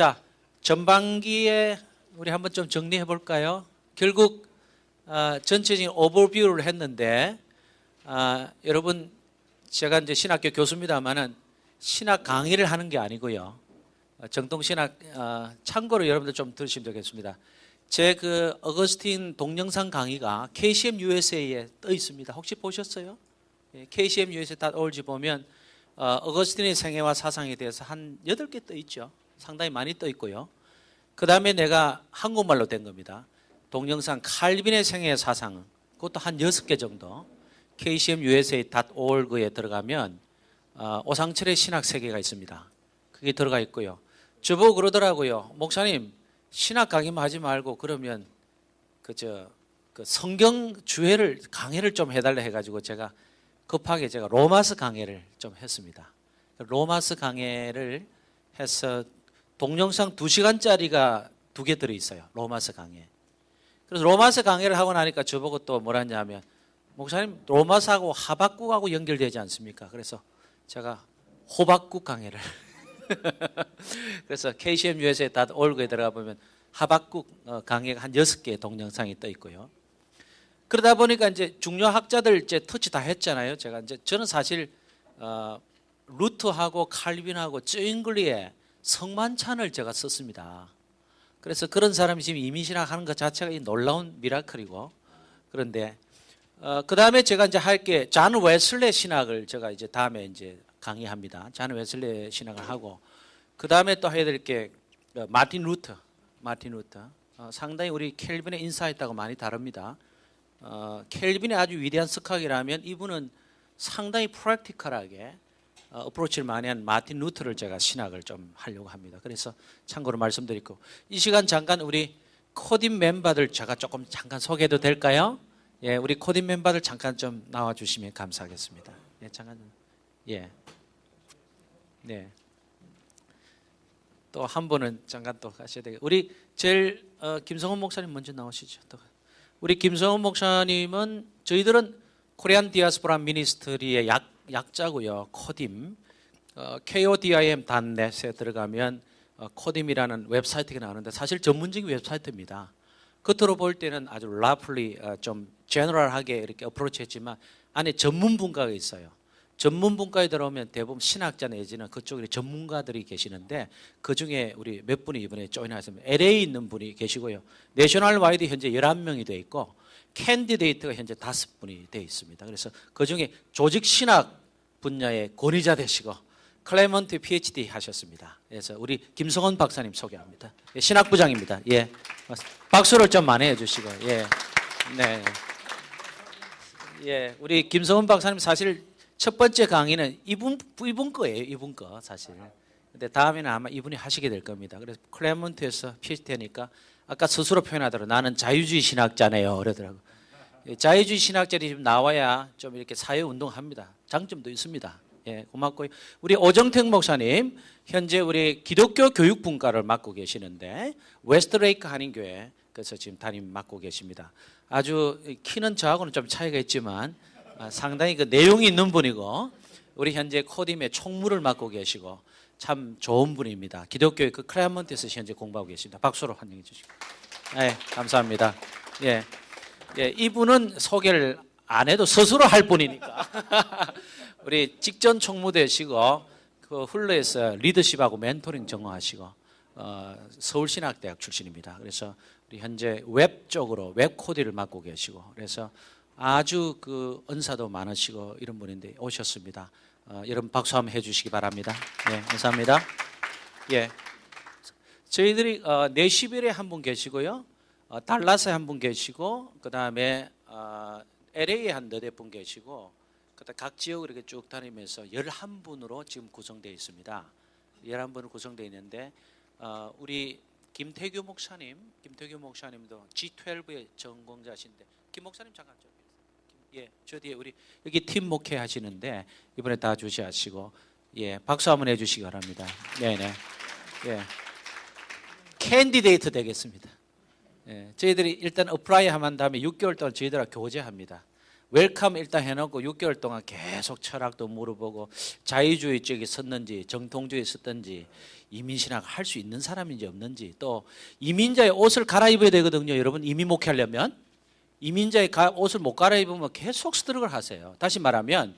자, 전반기에 우리 한번 좀 정리해 볼까요? 결국 전체적인 오버뷰를 했는데 여러분 제가 이제 신학교 교수입니다만은 신학 강의를 하는 게 아니고요. 정통 신학 참고로 여러분들 좀 들으시면 되겠습니다. 제 그 어거스틴 동영상 강의가 KCM USA에 떠 있습니다. 혹시 보셨어요? KCM USA.org 보면 어거스틴의 생애와 사상에 대해서 한 8개 떠 있죠. 상당히 많이 떠 있고요. 그 다음에 내가 한국말로 된 겁니다. 동영상 칼빈의 생애 사상은 그것도 한 6개 정도 KCM USA.org에 들어가면 오상철의 신학 세계가 있습니다. 그게 들어가 있고요. 저보고 그러더라고요. 목사님 신학 강의만 하지 말고 그러면 그 성경 주회를 강의를 좀 해달라 해가지고 제가 급하게 제가 로마서 강의를 좀 했습니다. 로마서 강의를 해서 동영상 2시간짜리가 2개 들어있어요. 로마서 강의. 그래서 로마서 강의를 하고 나니까 저보고 또 뭐라 했냐면 목사님 로마서하고 하박국하고 연결되지 않습니까? 그래서 제가 호박국 강의를 그래서 KCMUSA.org에 들어가 보면 하박국 강의가 한 6개의 동영상이 떠 있고요. 그러다 보니까 이제 중요 학자들 이제 터치 다 했잖아요. 저는 사실 루트하고 칼빈하고 쯔잉글리의 성만찬을 제가 썼습니다. 그래서 그런 사람이 지금 이민신학 하는 것 자체가 놀라운 미라클이고, 그런데 그 다음에 제가 이제 할 게 잔 웨슬레 신학을 제가 이제 다음에 이제 강의합니다. 잔 웨슬레 신학을 하고, 그 다음에 또 해야 될 게 마틴 루터. 상당히 우리 켈빈의 인사이트하고 많이 다릅니다. 켈빈의 아주 위대한 석학이라면 이분은 상당히 프랙티컬하게 어프로치를 많이 한 마틴 루터를 제가 신학을 좀 하려고 합니다. 그래서 참고로 말씀드리고, 이 시간 잠깐 우리 코딘 멤버들 제가 조금 잠깐 소개해도 될까요? 예, 우리 코딘 멤버들 잠깐 좀 나와 주시면 감사하겠습니다. 예, 잠깐. 예. 네. 또 한 분은 잠깐 또 가셔야 되겠. 우리 제일 김성훈 목사님 먼저 나오시죠. 또 우리 김성훈 목사님은 저희들은 코리안 디아스포라 미니스트리의 약자고요. 코딤. kodim.net에 들어가면 코딤이라는 웨브사이트가 나오는데 사실 전문적인 웨브사이트입니다. 겉으로 볼 때는 아주 라플리 좀 제너럴하게 이렇게 어프로치했지만 안에 전문 분과가 있어요. 전문 분과에 들어오면 대부분 신학자 내지는 그쪽에 전문가들이 계시는데 그중에 우리 몇 분이 이번에 조인하셨습니다. LA에 있는 분이 계시고요. 내셔널 와이드 현재 11명이 되어 있고 캔디데이트가 현재 5분이 되어 있습니다. 그래서 그중에 조직 신학 분야의 권위자 되시고 클레먼트 PhD 하셨습니다. 그래서 우리 김성원 박사님 소개합니다. 예, 신학부장입니다. 예, 박수를 좀 많이 해주시고, 예, 네, 예, 우리 김성원 박사님 사실 첫 번째 강의는 이분 거예요. 이분 거 사실. 근데 다음에는 아마 이분이 하시게 될 겁니다. 그래서 클레먼트에서 PhD 하니까 아까 스스로 표현하더라고요. 나는 자유주의 신학자네요. 그러더라고요. 자유주의 신학자들이 좀 나와야 좀 이렇게 사회운동합니다. 장점도 있습니다. 예, 고맙고요. 우리 오정택 목사님 현재 우리 기독교 교육분과를 맡고 계시는데 웨스트레이크 한인교회 그래서 지금 담임 맡고 계십니다. 아주 키는 저하고는 좀 차이가 있지만 상당히 그 내용이 있는 분이고 우리 현재 코딤의 총무를 맡고 계시고 참 좋은 분입니다. 기독교의 그 클레먼트에서 현재 공부하고 계십니다. 박수로 환영해 주시고. 네, 감사합니다. 예, 예, 이분은 소개를 안 해도 스스로 할 분이니까. 우리 직전 총무 되시고 그 훌러에서 리더십하고 멘토링 전공하시고 서울신학대학 출신입니다. 그래서 우리 현재 웹 쪽으로 웹 코디를 맡고 계시고 그래서 아주 그 은사도 많으시고 이런 분인데 오셨습니다. 여러분 박수 한번 해주시기 바랍니다. 네, 감사합니다. 예, 저희들이 내시빌에 한 분 계시고요, 달라스에 한 분 계시고, 그 다음에 LA에 한 4분 계시고, 그다음 각 지역을 이렇게 쭉 다니면서 11분으로 지금 구성되어 있습니다. 11분으로 구성되어 있는데 우리 김태규 목사님도 G12의 전공자신데 김 목사님 잠깐 좀. 예, 저 뒤에 우리 여기 팀 목회 하시는데 이번에 다 주시하시고 예, 박수 한번 해주시기 바랍니다. 네네. 예, 캔디데이트 되겠습니다. 예, 저희들이 일단 어플라이 하면 다음에 6개월 동안 저희들하고 교제합니다. 웰컴 일단 해놓고 6개월 동안 계속 철학도 물어보고 자유주의 쪽에 섰는지 정통주의에 섰든지 이민신학 할 수 있는 사람인지 없는지, 또 이민자의 옷을 갈아입어야 되거든요. 여러분, 이민 목회하려면 이민자의 옷을 못 갈아입으면 계속 스트럭을 하세요. 다시 말하면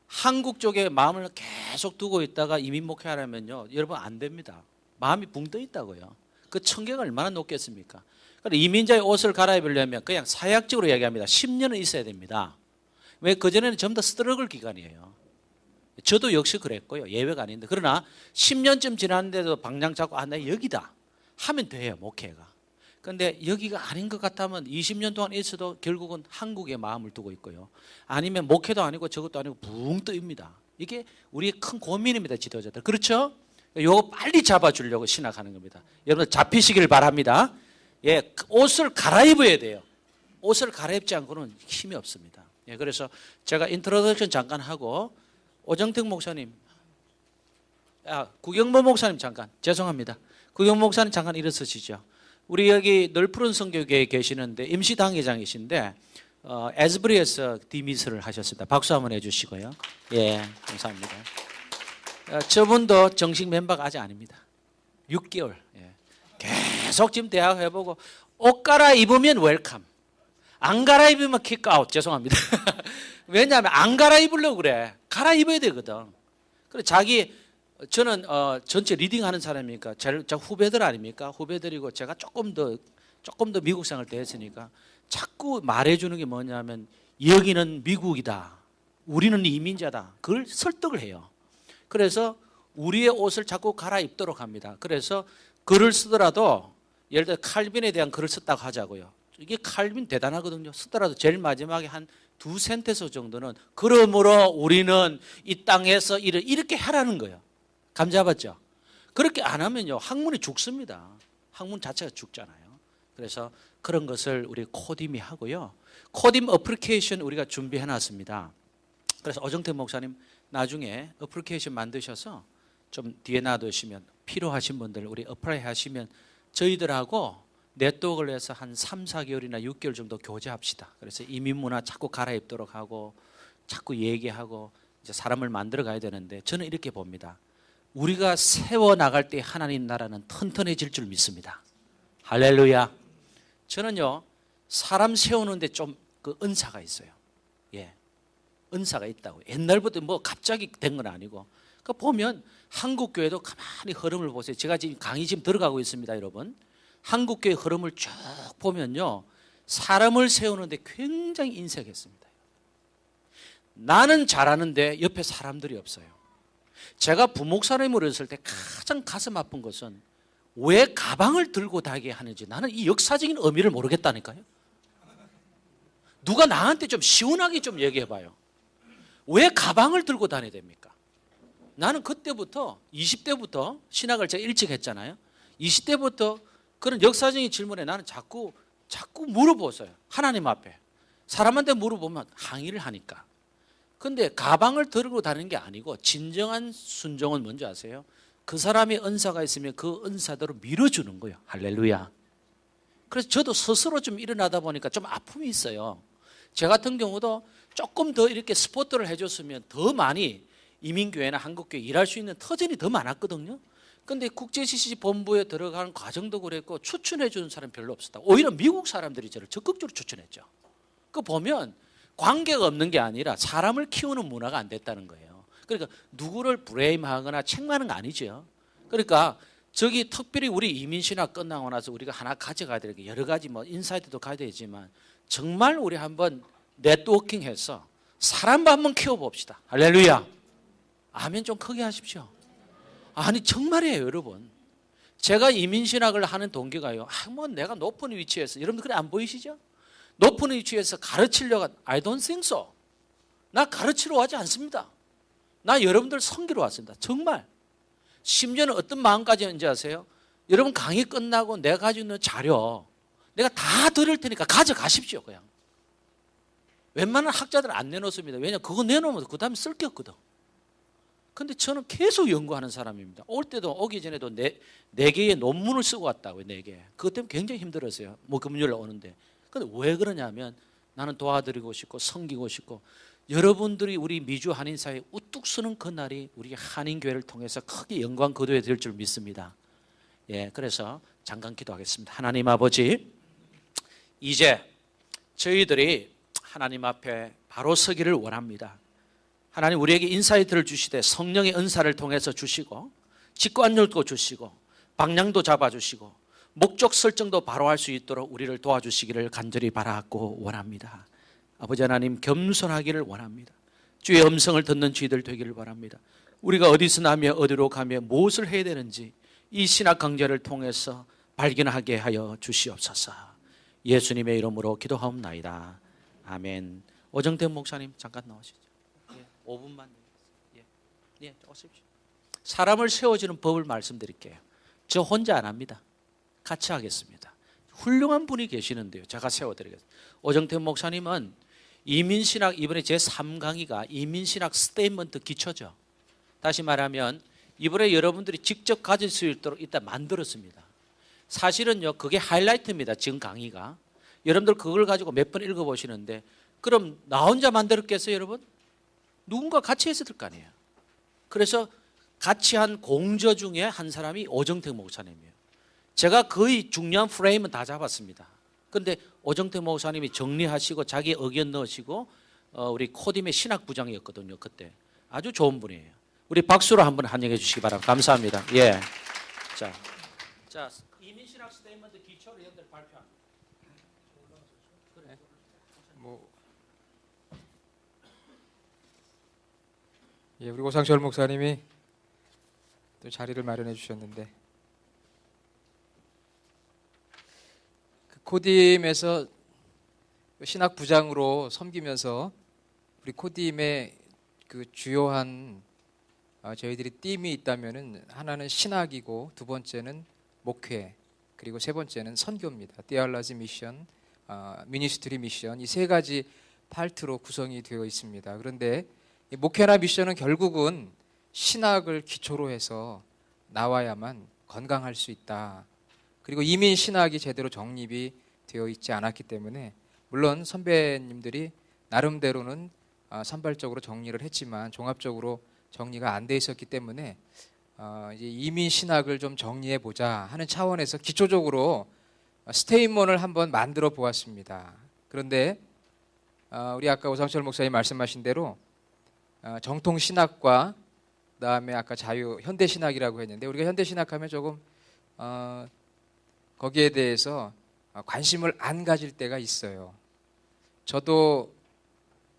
한국 쪽에 마음을 계속 두고 있다가 이민 목회하려면요, 여러분 안 됩니다. 마음이 붕 떠 있다고요. 그 청계가 얼마나 높겠습니까? 그러니까 이민자의 옷을 갈아입으려면 그냥 사약적으로 이야기합니다. 10년은 있어야 됩니다. 왜? 그전에는 전부 다 스트러글 기간이에요. 저도 역시 그랬고요. 예외가 아닌데. 그러나 10년쯤 지났는데도 방향 잡고 나 여기다 하면 돼요, 목회가. 그런데 여기가 아닌 것 같다면 20년 동안 있어도 결국은 한국에 마음을 두고 있고요. 아니면 목회도 아니고 저것도 아니고 붕 뜨입니다. 이게 우리의 큰 고민입니다, 지도자들. 그렇죠? 요거 빨리 잡아주려고 신학하는 겁니다. 여러분들 잡히시길 바랍니다. 예, 옷을 갈아입어야 돼요. 옷을 갈아입지 않고는 힘이 없습니다. 예, 그래서 제가 인트로덕션 잠깐 하고 오정택 목사님, 구경모 목사님 잠깐, 죄송합니다. 구경모 목사님 잠깐 일어서시죠. 우리 여기 널푸른 성교회에 계시는데 임시 당회장이신데 에스브리에서 디미스를 하셨습니다. 박수 한번 해주시고요. 예, 감사합니다. 저분도 정식 멤버가 아직 아닙니다. 6개월. 예. 계속 지금 대학 해보고 옷 갈아입으면 웰컴, 안 갈아입으면 킥아웃. 죄송합니다. 왜냐하면 안 갈아입으려고 그래. 갈아입어야 되거든. 그래 저는 전체 리딩하는 사람이니까 제 후배들 아닙니까? 후배들이고 제가 조금 더 미국 생활 때 했으니까 자꾸 말해주는 게 뭐냐면 여기는 미국이다, 우리는 이민자다, 그걸 설득을 해요. 그래서 우리의 옷을 자꾸 갈아입도록 합니다. 그래서 글을 쓰더라도 예를 들어 칼빈에 대한 글을 썼다고 하자고요. 이게 칼빈 대단하거든요. 쓰더라도 제일 마지막에 한 2센텐스 정도는 그러므로 우리는 이 땅에서 이렇게 하라는 거예요. 감 잡았죠? 그렇게 안 하면요, 학문이 죽습니다. 학문 자체가 죽잖아요. 그래서 그런 것을 우리 코딤이 하고요. 코딤 어플리케이션 우리가 준비해 놨습니다. 그래서 오정택 목사님 나중에 어플리케이션 만드셔서 좀 뒤에 놔두시면 필요하신 분들 우리 어플라이 하시면 저희들하고 네트워크를 해서 한 3, 4개월이나 6개월 정도 교제합시다. 그래서 이민 문화 자꾸 갈아입도록 하고 자꾸 얘기하고 이제 사람을 만들어 가야 되는데, 저는 이렇게 봅니다. 우리가 세워나갈 때 하나님 나라는 튼튼해질 줄 믿습니다. 할렐루야. 저는요, 사람 세우는데 좀 그 은사가 있어요. 예, 은사가 있다고. 옛날부터 뭐 갑자기 된 건 아니고. 그 보면 한국 교회도 가만히 흐름을 보세요. 제가 지금 강의 지금 들어가고 있습니다, 여러분. 한국 교회 흐름을 쭉 보면요, 사람을 세우는데 굉장히 인색했습니다. 나는 잘하는데 옆에 사람들이 없어요. 제가 부목사님으로 있을 때 가장 가슴 아픈 것은 왜 가방을 들고 다니게 하는지 나는 이 역사적인 의미를 모르겠다니까요. 누가 나한테 좀 시원하게 좀 얘기해 봐요. 왜 가방을 들고 다녀야 됩니까? 나는 그때부터 20대부터 신학을 제가 일찍 했잖아요. 20대부터 그런 역사적인 질문에 나는 자꾸 물어보세요. 하나님 앞에 사람한테 물어보면 항의를 하니까. 근데 가방을 들고 다니는 게 아니고 진정한 순종은 뭔지 아세요? 그 사람이 은사가 있으면 그 은사대로 밀어주는 거예요. 할렐루야. 그래서 저도 스스로 좀 일어나다 보니까 좀 아픔이 있어요. 제 같은 경우도 조금 더 이렇게 스포트를 해줬으면 더 많이 이민교회나 한국교회 일할 수 있는 터전이 더 많았거든요. 근데 국제CCC 본부에 들어가는 과정도 그랬고 추천해 주는 사람 별로 없었다. 오히려 미국 사람들이 저를 적극적으로 추천했죠. 그거 보면 관계가 없는 게 아니라 사람을 키우는 문화가 안 됐다는 거예요. 그러니까 누구를 브레임하거나 책망하는 거 아니죠. 그러니까 저기 특별히 우리 이민신학 끝나고 나서 우리가 하나 가져가야 될 게 여러 가지 뭐 인사이트도 가야 되지만 정말 우리 한번 네트워킹해서 사람 한번 키워봅시다. 할렐루야. 아멘 좀 크게 하십시오. 아니 정말이에요, 여러분. 제가 이민신학을 하는 동기가요, 뭐 내가 높은 위치에서, 여러분들 그래 안 보이시죠? 높은 위치에서 가르치려고, I don't think so. 나 가르치러 하지 않습니다. 나 여러분들 섬기러 왔습니다. 정말. 심지어는 어떤 마음까지인지 아세요? 여러분 강의 끝나고 내가 가지고 있는 자료 내가 다 드릴 테니까 가져가십시오. 그냥. 웬만한 학자들은 안 내놓습니다. 왜냐하면 그거 내놓으면 그 다음에 쓸 게 없거든. 근데 저는 계속 연구하는 사람입니다. 올 때도 오기 전에도 네 개의 논문을 쓰고 왔다고요. 4개. 그것 때문에 굉장히 힘들었어요. 뭐 금요일 오는데. 근데 왜 그러냐면 나는 도와드리고 싶고 섬기고 싶고 여러분들이 우리 미주 한인사회에 우뚝 서는 그날이 우리 한인교회를 통해서 크게 영광 거두게 될 줄 믿습니다. 예, 그래서 잠깐 기도하겠습니다. 하나님 아버지, 이제 저희들이 하나님 앞에 바로 서기를 원합니다. 하나님 우리에게 인사이트를 주시되 성령의 은사를 통해서 주시고 직관력도 주시고 방향도 잡아주시고 목적 설정도 바로 할 수 있도록 우리를 도와주시기를 간절히 바라고 원합니다. 아버지 하나님, 겸손하기를 원합니다. 주의 음성을 듣는 저희들 되기를 바랍니다. 우리가 어디서 나며 어디로 가며 무엇을 해야 되는지 이 신학 강좌를 통해서 발견하게 하여 주시옵소서. 예수님의 이름으로 기도하옵나이다. 아멘. 오정택 목사님 잠깐 나오시죠. 예, 5분만. 예, 오십시오. 사람을 세워주는 법을 말씀드릴게요. 저 혼자 안 합니다. 같이 하겠습니다. 훌륭한 분이 계시는데요. 제가 세워드리겠습니다. 오정택 목사님은 이민신학, 이번에 제3강의가 이민신학 스테이트먼트 기초죠. 다시 말하면 이번에 여러분들이 직접 가질 수 있도록 일단 만들었습니다. 사실은요, 그게 하이라이트입니다. 지금 강의가. 여러분들 그걸 가지고 몇 번 읽어보시는데, 그럼 나 혼자 만들었겠어요, 여러분? 누군가 같이 했을 거 아니에요. 그래서 같이 한 공저 중에 한 사람이 오정택 목사님이에요. 제가 거의 중요한 프레임은 다 잡았습니다. 그런데 오정택 목사님이 정리하시고 자기 의견 넣으시고 우리 코딤의 신학부장이었거든요. 그때 아주 좋은 분이에요. 우리 박수로 한번 환영해 주시기 바랍니다. 감사합니다. 예. 자, 이민신학 스테이트먼트 기초를 여러분들 발표합니다. 예, 우리 오상철 목사님이 또 자리를 마련해 주셨는데, 그 코딤에서 신학 부장으로 섬기면서 우리 코딤의 그 주요한 저희들이 띠임이 있다면은 하나는 신학이고, 두 번째는 목회, 그리고 세 번째는 선교입니다. 디알라지 미션, 미니스트리 미션, 이 세 가지 파트로 구성이 되어 있습니다. 그런데 이 목회나 미션은 결국은 신학을 기초로 해서 나와야만 건강할 수 있다. 그리고 이민 신학이 제대로 정립이 되어 있지 않았기 때문에, 물론 선배님들이 나름대로는 산발적으로 정리를 했지만 종합적으로 정리가 안 돼 있었기 때문에 이제 이민 신학을 좀 정리해 보자 하는 차원에서 기초적으로 스테인먼을 한번 만들어 보았습니다. 그런데 우리 아까 오상철 목사님 말씀하신 대로 정통 신학과 그다음에 아까 자유 현대 신학이라고 했는데, 우리가 현대 신학하면 조금 거기에 대해서 관심을 안 가질 때가 있어요. 저도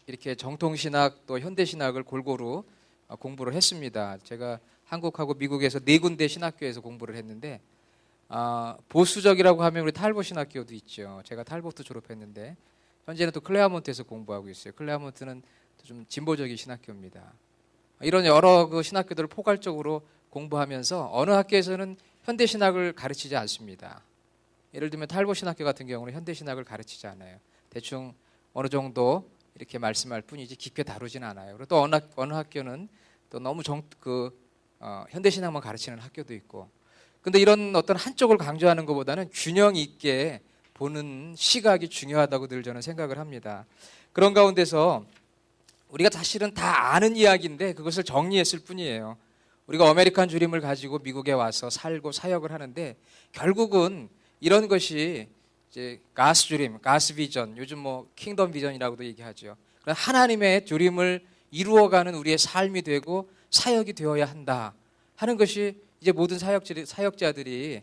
이렇게 정통 신학 또 현대 신학을 골고루 공부를 했습니다. 제가 한국하고 미국에서 4군데 신학교에서 공부를 했는데, 보수적이라고 하면 우리 탈보 신학교도 있죠. 제가 탈보트 졸업했는데 현재는 또 클레어몬트에서 공부하고 있어요. 클레어몬트는 좀 진보적인 신학교입니다. 이런 여러 그 신학교들을 포괄적으로 공부하면서 어느 학교에서는 현대 신학을 가르치지 않습니다. 예를 들면 탈보 신학교 같은 경우는 현대 신학을 가르치지 않아요. 대충 어느 정도 이렇게 말씀할 뿐이지 깊게 다루진 않아요. 그리고 또 어느 학교는 또 너무 현대 신학만 가르치는 학교도 있고. 근데 이런 어떤 한쪽을 강조하는 것보다는 균형 있게 보는 시각이 중요하다고 늘 저는 생각을 합니다. 그런 가운데서 우리가 사실은 다 아는 이야기인데 그것을 정리했을 뿐이에요. 우리가 아메리칸 주림을 가지고 미국에 와서 살고 사역을 하는데, 결국은 이런 것이 이제 가스 주림, 가스 비전, 요즘 뭐 킹덤 비전이라고도 얘기하죠. 하나님의 주림을 이루어가는 우리의 삶이 되고 사역이 되어야 한다 하는 것이 이제 모든 사역자들이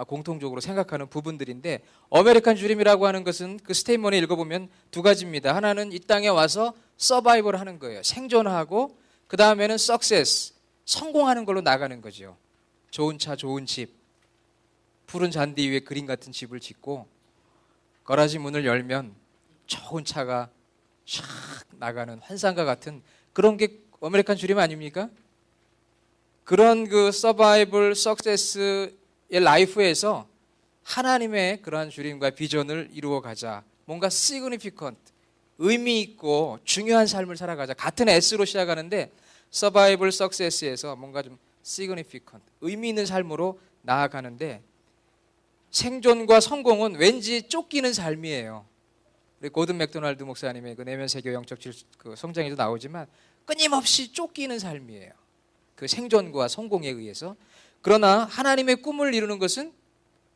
공통적으로 생각하는 부분들인데, 아메리칸 주림이라고 하는 것은 그 스테이트먼에 읽어보면 두 가지입니다. 하나는 이 땅에 와서 서바이벌 하는 거예요. 생존하고, 그 다음에는 석세스, 성공하는 걸로 나가는 거죠. 좋은 차, 좋은 집, 푸른 잔디 위에 그림 같은 집을 짓고 거라지 문을 열면 좋은 차가 샥 나가는 환상과 같은 그런 게 아메리칸 주림 아닙니까? 그런 그 서바이벌 석세스의 라이프에서 하나님의 그러한 주림과 비전을 이루어 가자. 뭔가 significant, 의미 있고 중요한 삶을 살아가자. 같은 S로 시작하는데 서바이벌 석세스에서 뭔가 좀 significant, 의미 있는 삶으로 나아가는데, 생존과 성공은 왠지 쫓기는 삶이에요. 우리 고든 맥도날드 목사님의 그 내면 세계 영적 그 성장에도 나오지만 끊임없이 쫓기는 삶이에요. 그 생존과 성공에 의해서. 그러나 하나님의 꿈을 이루는 것은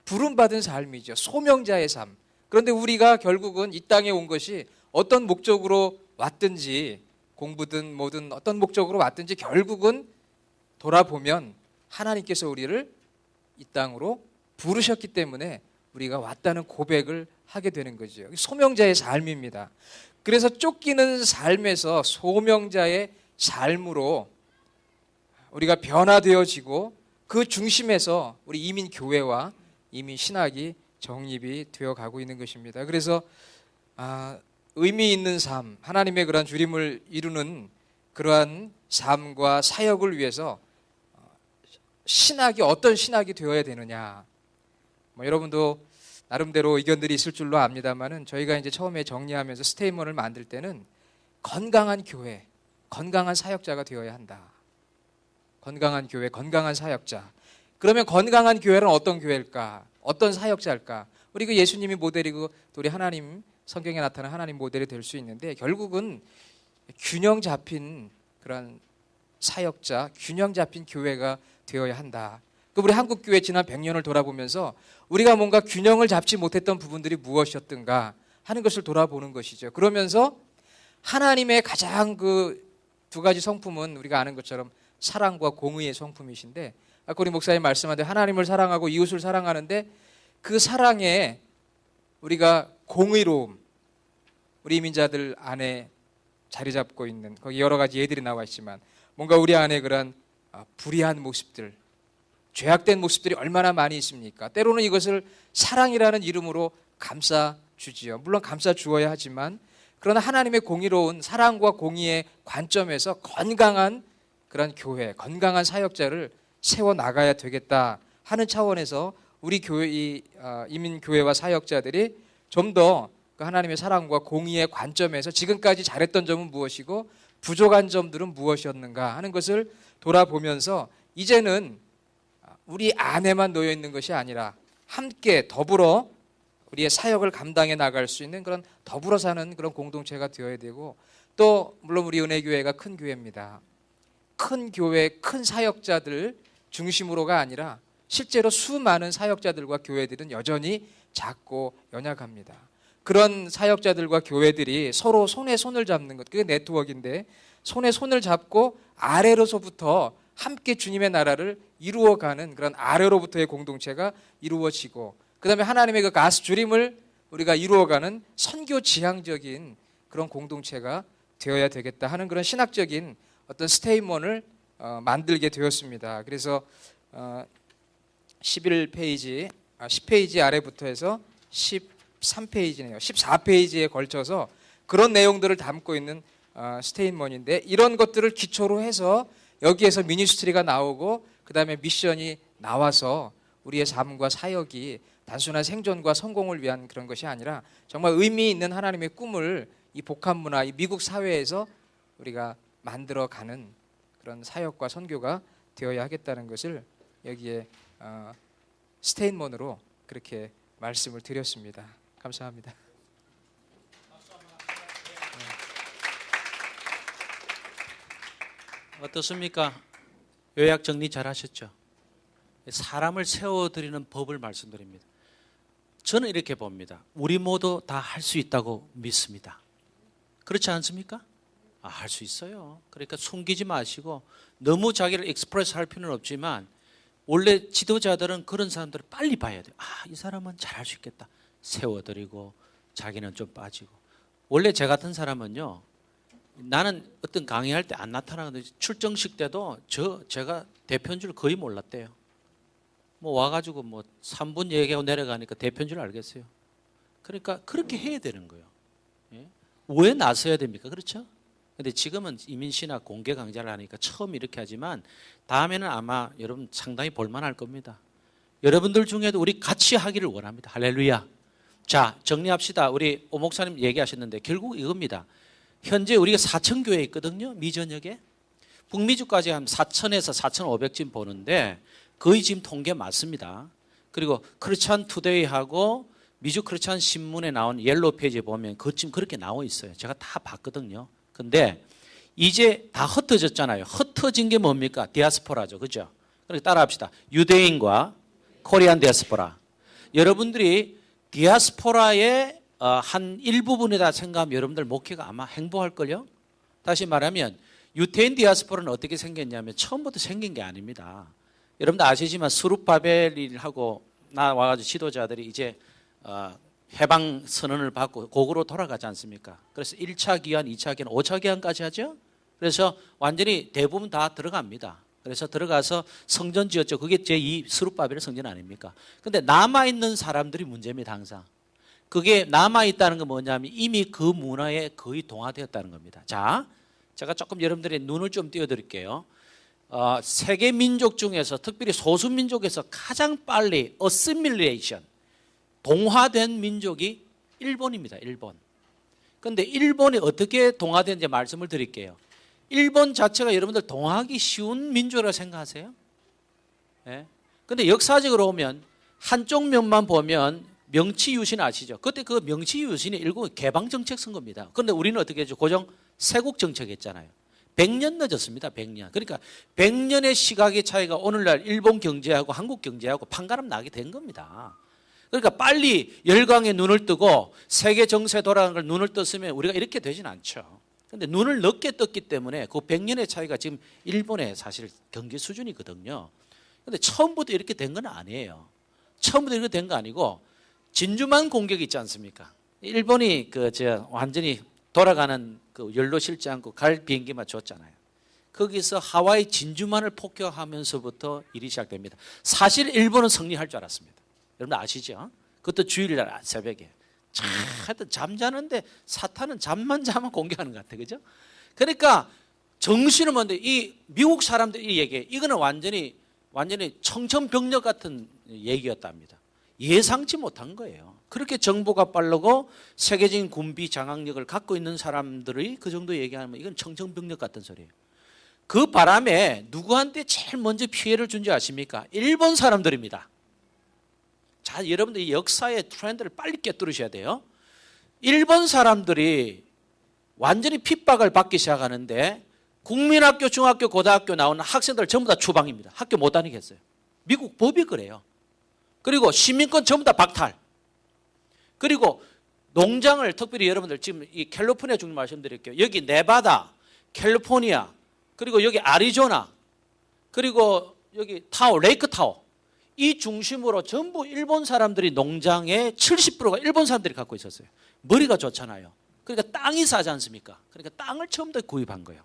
부름받은 삶이죠. 소명자의 삶. 그런데 우리가 결국은 이 땅에 온 것이 어떤 목적으로 왔든지, 공부든 뭐든 어떤 목적으로 왔든지 결국은 돌아보면 하나님께서 우리를 이 땅으로 부르셨기 때문에 우리가 왔다는 고백을 하게 되는 거죠. 소명자의 삶입니다. 그래서 쫓기는 삶에서 소명자의 삶으로 우리가 변화되어지고 그 중심에서 우리 이민 교회와 이민 신학이 정립이 되어 가고 있는 것입니다. 그래서 의미 있는 삶, 하나님의 그러한 주림을 이루는 그러한 삶과 사역을 위해서 신학이 어떤 신학이 되어야 되느냐. 여러분도 나름대로 의견들이 있을 줄로 압니다만은 저희가 이제 처음에 정리하면서 스테이먼을 만들 때는 건강한 교회, 건강한 사역자가 되어야 한다. 건강한 교회, 건강한 사역자. 그러면 건강한 교회는 어떤 교회일까? 어떤 사역자일까? 우리 그 예수님이 모델이고 또 우리 하나님 성경에 나타난 하나님 모델이 될 수 있는데 결국은 균형 잡힌 그런 사역자, 균형 잡힌 교회가 되어야 한다. 우리 한국 교회 지난 100년을 돌아보면서 우리가 뭔가 균형을 잡지 못했던 부분들이 무엇이었던가 하는 것을 돌아보는 것이죠. 그러면서 하나님의 가장 그 두 가지 성품은 우리가 아는 것처럼 사랑과 공의의 성품이신데 아까 우리 목사님 말씀한 대로 하나님을 사랑하고 이웃을 사랑하는데 그 사랑에 우리가 공의로움, 우리 이민자들 안에 자리 잡고 있는 거기 여러 가지 예들이 나와 있지만 뭔가 우리 안에 그런 불의한 모습들, 죄악된 모습들이 얼마나 많이 있습니까? 때로는 이것을 사랑이라는 이름으로 감싸주지요. 물론 감싸주어야 하지만 그러나 하나님의 공의로운 사랑과 공의의 관점에서 건강한 그런 교회, 건강한 사역자를 세워나가야 되겠다 하는 차원에서 우리 교회, 이민교회와 사역자들이 좀 더 하나님의 사랑과 공의의 관점에서 지금까지 잘했던 점은 무엇이고 부족한 점들은 무엇이었는가 하는 것을 돌아보면서 이제는 우리 안에만 놓여 있는 것이 아니라 함께 더불어 우리의 사역을 감당해 나갈 수 있는 그런 더불어 사는 그런 공동체가 되어야 되고 또 물론 우리 은혜교회가 큰 교회입니다. 큰 교회, 큰 사역자들 중심으로가 아니라 실제로 수많은 사역자들과 교회들은 여전히 작고 연약합니다. 그런 사역자들과 교회들이 서로 손에 손을 잡는 것, 그게 네트워크인데 손에 손을 잡고 아래로서부터 함께 주님의 나라를 이루어가는 그런 아래로부터의 공동체가 이루어지고 그 다음에 하나님의 그 가스 주림을 우리가 이루어가는 선교 지향적인 그런 공동체가 되어야 되겠다 하는 그런 신학적인 어떤 스테이먼을 만들게 되었습니다. 그래서 11페이지, 10페이지 아래부터 해서 13페이지네요. 14페이지에 걸쳐서 그런 내용들을 담고 있는 스테이먼인데 이런 것들을 기초로 해서 여기에서 미니스트리가 나오고 그 다음에 미션이 나와서 우리의 삶과 사역이 단순한 생존과 성공을 위한 그런 것이 아니라 정말 의미 있는 하나님의 꿈을 이 복합 문화, 이 미국 사회에서 우리가 만들어가는 그런 사역과 선교가 되어야 하겠다는 것을 여기에 스테인먼으로 그렇게 말씀을 드렸습니다. 감사합니다. 어떻습니까? 요약 정리 잘 하셨죠? 사람을 세워드리는 법을 말씀드립니다. 저는 이렇게 봅니다. 우리 모두 다 할 수 있다고 믿습니다. 그렇지 않습니까? 할 수 있어요. 그러니까 숨기지 마시고 너무 자기를 익스프레스 할 필요는 없지만 원래 지도자들은 그런 사람들을 빨리 봐야 돼요. 이 사람은 잘할 수 있겠다. 세워드리고 자기는 좀 빠지고. 원래 저 같은 사람은요. 나는 어떤 강의할 때 안 나타나는데 출정식 때도 제가 대표인 줄 거의 몰랐대요. 뭐 와가지고 뭐 3분 얘기하고 내려가니까 대표인 줄 알겠어요. 그러니까 그렇게 해야 되는 거예요. 예? 왜 나서야 됩니까? 그렇죠? 근데 지금은 이민신학 공개 강좌를 하니까 처음 이렇게 하지만 다음에는 아마 여러분 상당히 볼만할 겁니다. 여러분들 중에도 우리 같이 하기를 원합니다. 할렐루야. 자, 정리합시다. 우리 오 목사님 얘기하셨는데 결국 이겁니다. 현재 우리가 4,000교회 있거든요. 미전역에. 북미주까지 한 4,000에서 4,500쯤 보는데 거의 지금 통계 맞습니다. 그리고 크리스찬 투데이하고 미주 크리스찬 신문에 나온 옐로우 페이지에 보면 지금 그렇게 나와 있어요. 제가 다 봤거든요. 근데 이제 다 흩어졌잖아요. 흩어진 게 뭡니까? 디아스포라죠. 그죠? 그러니까 따라합시다. 유대인과 코리안 디아스포라. 여러분들이 디아스포라의 한 일부분이다 생각하면 여러분들 목회가 아마 행복할걸요? 다시 말하면 유태인 디아스포라는 어떻게 생겼냐면 처음부터 생긴 게 아닙니다. 여러분들 아시지만 스룹바벨하고 나와가지고 지도자들이 이제 해방 선언을 받고 고국으로 돌아가지 않습니까? 그래서 1차 기한, 2차 기한, 5차 기한까지 하죠. 그래서 완전히 대부분 다 들어갑니다. 그래서 들어가서 성전 지었죠. 그게 제2 스룹바벨의 성전 아닙니까? 근데 남아있는 사람들이 문제입니다. 항상. 그게 남아있다는 건 뭐냐면 이미 그 문화에 거의 동화되었다는 겁니다. 자, 제가 조금 여러분들의 눈을 좀 띄워드릴게요. 세계 민족 중에서 특별히 소수 민족에서 가장 빨리 어시밀레이션, 동화된 민족이 일본입니다. 일본. 그런데 일본이 어떻게 동화되는지 말씀을 드릴게요. 일본 자체가 여러분들 동화하기 쉬운 민족이라고 생각하세요? 예? 근데 역사적으로 보면 한쪽 면만 보면 명치유신 아시죠? 그때 그 명치유신이 일본 개방정책 쓴 겁니다. 그런데 우리는 어떻게 했죠? 고정 세국정책 했잖아요. 100년 늦었습니다. 100년. 그러니까 100년의 시각의 차이가 오늘날 일본 경제하고 한국 경제하고 판가름 나게 된 겁니다. 그러니까 빨리 열강에 눈을 뜨고 세계 정세 돌아가는 걸 눈을 떴으면 우리가 이렇게 되진 않죠. 그런데 눈을 늦게 떴기 때문에 그 100년의 차이가 지금 일본의 사실 경제 수준이거든요. 그런데 처음부터 이렇게 된 건 아니에요. 처음부터 이렇게 된 거 아니고 진주만 공격이 있지 않습니까? 일본이 완전히 돌아가는 그 연료 실지 않고 갈 비행기만 줬잖아요. 거기서 하와이 진주만을 폭격하면서부터 일이 시작됩니다. 사실 일본은 승리할 줄 알았습니다. 여러분 아시죠? 그것도 주일날 새벽에. 하여튼 잠자는데 사탄은 잠만 자면 공격하는 것 같아. 그죠? 그러니까 정신은 뭔데 이 미국 사람들이 얘기해. 이거는 완전히 청천벽력 같은 얘기였답니다. 예상치 못한 거예요. 그렇게 정보가 빠르고 세계적인 군비 장악력을 갖고 있는 사람들이 그 정도 얘기하면 이건 청천벽력 같은 소리예요. 그 바람에 누구한테 제일 먼저 피해를 준지 아십니까? 일본 사람들입니다. 자, 여러분들 이 역사의 트렌드를 빨리 꿰뚫으셔야 돼요. 일본 사람들이 완전히 핍박을 받기 시작하는데 국민학교, 중학교, 고등학교 나오는 학생들 전부 다 추방입니다. 학교 못 다니게 했어요. 미국 법이 그래요. 그리고 시민권 전부 다 박탈. 그리고 농장을 특별히 여러분들 지금 이 캘리포니아 중심 말씀드릴게요. 여기 네바다, 캘리포니아, 그리고 여기 아리조나, 그리고 여기 타워, 레이크 타워. 이 중심으로 전부 일본 사람들이 농장의 70%가 일본 사람들이 갖고 있었어요. 머리가 좋잖아요. 그러니까 땅이 싸지 않습니까? 그러니까 땅을 처음부터 구입한 거예요.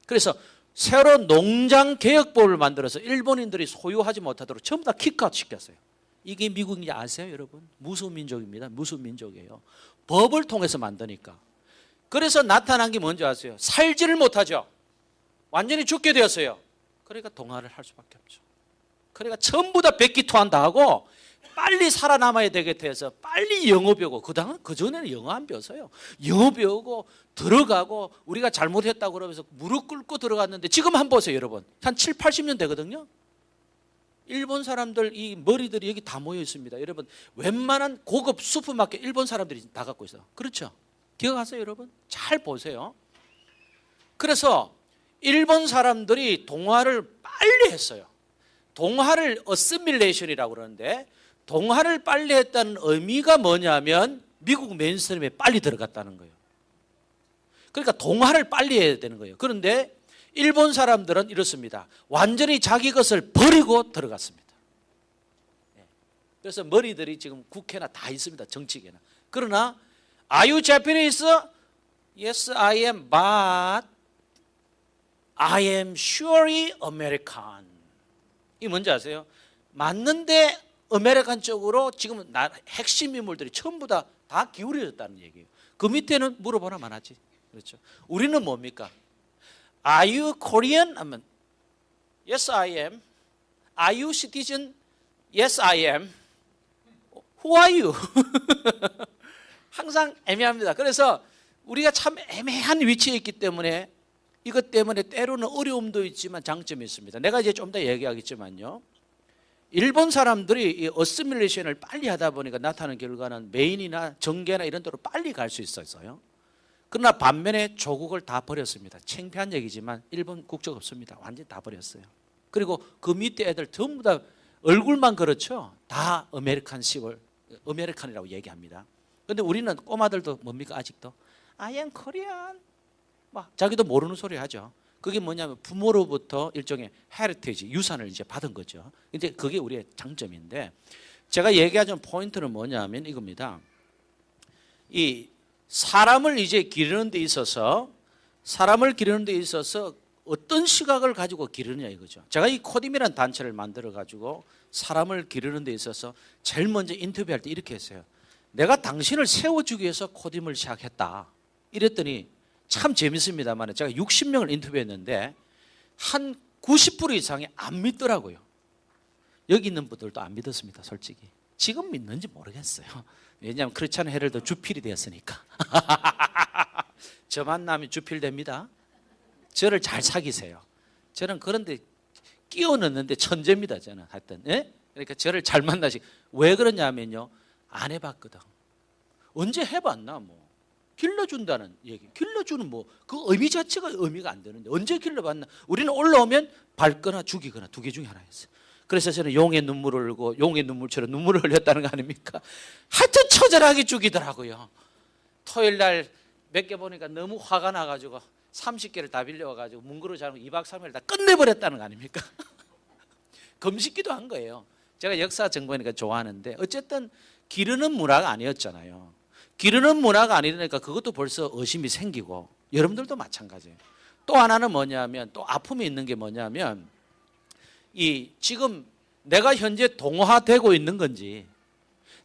그래서 새로 농장 개혁법을 만들어서 일본인들이 소유하지 못하도록 전부 다 킥아웃 시켰어요. 이게 미국인지 아세요, 여러분? 무소민족입니다. 무소민족이에요. 법을 통해서 만드니까. 그래서 나타난 게 뭔지 아세요? 살지를 못하죠. 완전히 죽게 되었어요. 그러니까 동화를 할 수밖에 없죠. 그러니까 전부 다 백기투한 다 하고 빨리 살아남아야 되겠다 해서 빨리 영어 배우고 그전에는 영어 안 배웠어요. 영어 배우고 들어가고 우리가 잘못했다고 그러면서 무릎 꿇고 들어갔는데 지금 한번 보세요, 여러분. 한 7, 80년 되거든요. 일본 사람들 이 머리들이 여기 다 모여 있습니다. 여러분 웬만한 고급 슈퍼마켓 일본 사람들이 다 갖고 있어요. 그렇죠? 기억하세요, 여러분? 잘 보세요. 그래서 일본 사람들이 동화를 빨리 했어요. 동화를 어시밀레이션이라고 그러는데 동화를 빨리 했다는 의미가 뭐냐면 미국 메인스트림에 빨리 들어갔다는 거예요. 그러니까 동화를 빨리 해야 되는 거예요. 그런데 일본 사람들은 이렇습니다. 완전히 자기 것을 버리고 들어갔습니다. 그래서 머리들이 지금 국회나 다 있습니다. 정치계나. 그러나 Are you Japanese? Yes, I am. But I am surely American. 이 뭔지 아세요? 맞는데 아메리칸 쪽으로 지금 핵심 인물들이 전부 다 기울여졌다는 얘기예요. 그 밑에는 물어보나만 하지. 그렇죠? 우리는 뭡니까? Are you Korean? 하면 Yes, I am. Are you citizen? Yes, I am. Who are you? 항상 애매합니다. 그래서 우리가 참 애매한 위치에 있기 때문에 이것 때문에 때로는 어려움도 있지만 장점이 있습니다. 내가 이제 좀 더 얘기하겠지만요. 일본 사람들이 이 어시밀레이션을 빨리 하다 보니까 나타나는 결과는 메인이나 정계나 이런 데로 빨리 갈 수 있었어요. 그러나 반면에 조국을 다 버렸습니다. 창피한 얘기지만 일본 국적 없습니다. 완전히 다 버렸어요. 그리고 그 밑에 애들 전부 다 얼굴만 그렇죠. 다 아메리칸이라고 얘기합니다. 그런데 우리는 꼬마들도 뭡니까 아직도 I am Korean 막 자기도 모르는 소리 하죠. 그게 뭐냐면 부모로부터 일종의 헤리티지 유산을 이제 받은 거죠. 이제 그게 우리의 장점인데 제가 얘기하자는 포인트는 뭐냐면 이겁니다. 이 사람을 이제 기르는 데 있어서 어떤 시각을 가지고 기르느냐 이거죠. 제가 이 코딤이라는 단체를 만들어 가지고 사람을 기르는 데 있어서 제일 먼저 인터뷰할 때 이렇게 했어요. 내가 당신을 세워주기 위해서 코딤을 시작했다. 이랬더니 참 재밌습니다만 제가 60명을 인터뷰했는데 한 90% 이상이 안 믿더라고요. 여기 있는 분들도 안 믿었습니다. 솔직히. 지금 믿는지 모르겠어요. 왜냐하면 크리스찬 헤럴드 주필이 되었으니까. 저 만나면 주필됩니다. 저를 잘 사귀세요. 저는 그런데 끼워 넣는데 천재입니다. 저는 하여튼. 예? 그러니까 저를 잘 만나시. 왜 그러냐면요. 안 해봤거든. 언제 해봤나 뭐. 길러준다는 얘기. 길러주는 뭐 그 의미 자체가 의미가 안 되는데 언제 길러봤나. 우리는 올라오면 밟거나 죽이거나 두 개 중에 하나였어요. 그래서 저는 용의 눈물을 흘고 용의 눈물처럼 눈물을 흘렸다는 거 아닙니까? 하여튼 처절하게 죽이더라고요. 토요일 날 몇 개 보니까 너무 화가 나가지고 30개를 다 빌려와가지고 문구로 자고 2박 3일 다 끝내버렸다는 거 아닙니까? 금식기도 한 거예요. 제가 역사 정보니까 좋아하는데 어쨌든 기르는 문화가 아니었잖아요. 기르는 문화가 아니니까 그것도 벌써 의심이 생기고 여러분들도 마찬가지예요. 또 하나는 뭐냐면 또 아픔이 있는 게 뭐냐면 이 지금 내가 현재 동화되고 있는 건지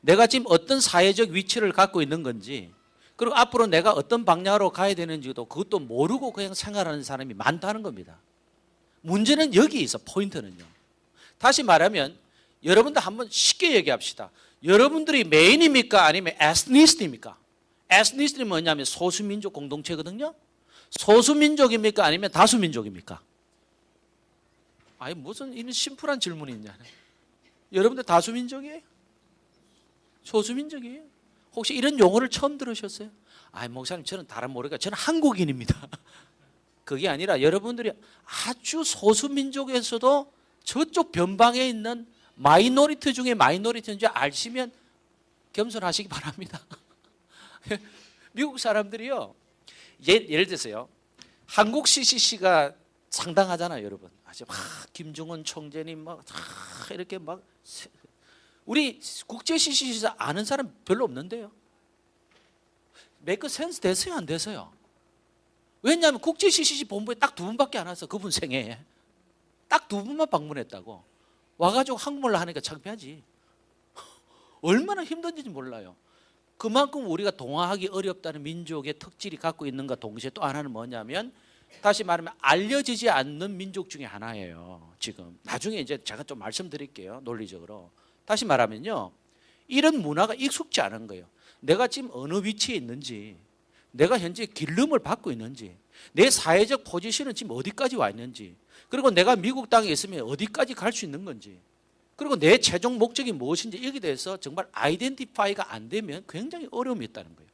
내가 지금 어떤 사회적 위치를 갖고 있는 건지 그리고 앞으로 내가 어떤 방향으로 가야 되는지도 그것도 모르고 그냥 생활하는 사람이 많다는 겁니다. 문제는 여기 있어. 포인트는요. 다시 말하면 여러분들 한번 쉽게 얘기합시다. 여러분들이 메인입니까? 아니면 에스니스트입니까? 에스니스트는 뭐냐면 소수민족 공동체거든요. 소수민족입니까? 아니면 다수민족입니까? 아니 무슨 이런 심플한 질문이 있냐. 여러분들 다수민족이에요? 소수민족이에요? 혹시 이런 용어를 처음 들으셨어요? 아니 목사님 저는 다른 모르니까 저는 한국인입니다. 그게 아니라 여러분들이 아주 소수민족에서도 저쪽 변방에 있는 마이너리티 중에 마이너리티인 줄 아시면 겸손하시기 바랍니다. 미국 사람들이요. 예를 들어서요. 한국 CCC가 상당하잖아요, 여러분. 아주 막 김정은 총재님 막 이렇게 막 우리 국제 CCC에서 아는 사람 별로 없는데요. 메이크 센스 됐어요, 안 됐어요? 왜냐하면 국제 CCC 본부에 딱 두 분밖에 안 와서 그분 생애에 딱 두 분만 방문했다고. 와가지고 한국말로 하니까 창피하지. 얼마나 힘든지 몰라요. 그만큼 우리가 동화하기 어렵다는 민족의 특질이 갖고 있는가 동시에 또 하나는 뭐냐면 다시 말하면 알려지지 않는 민족 중에 하나예요. 지금 나중에 이제 제가 좀 말씀드릴게요. 논리적으로. 다시 말하면요. 이런 문화가 익숙지 않은 거예요. 내가 지금 어느 위치에 있는지 내가 현재 길름을 받고 있는지 내 사회적 포지션은 지금 어디까지 와 있는지 그리고 내가 미국 땅에 있으면 어디까지 갈 수 있는 건지 그리고 내 최종 목적이 무엇인지 여기에 대해서 정말 아이덴티파이가 안 되면 굉장히 어려움이 있다는 거예요.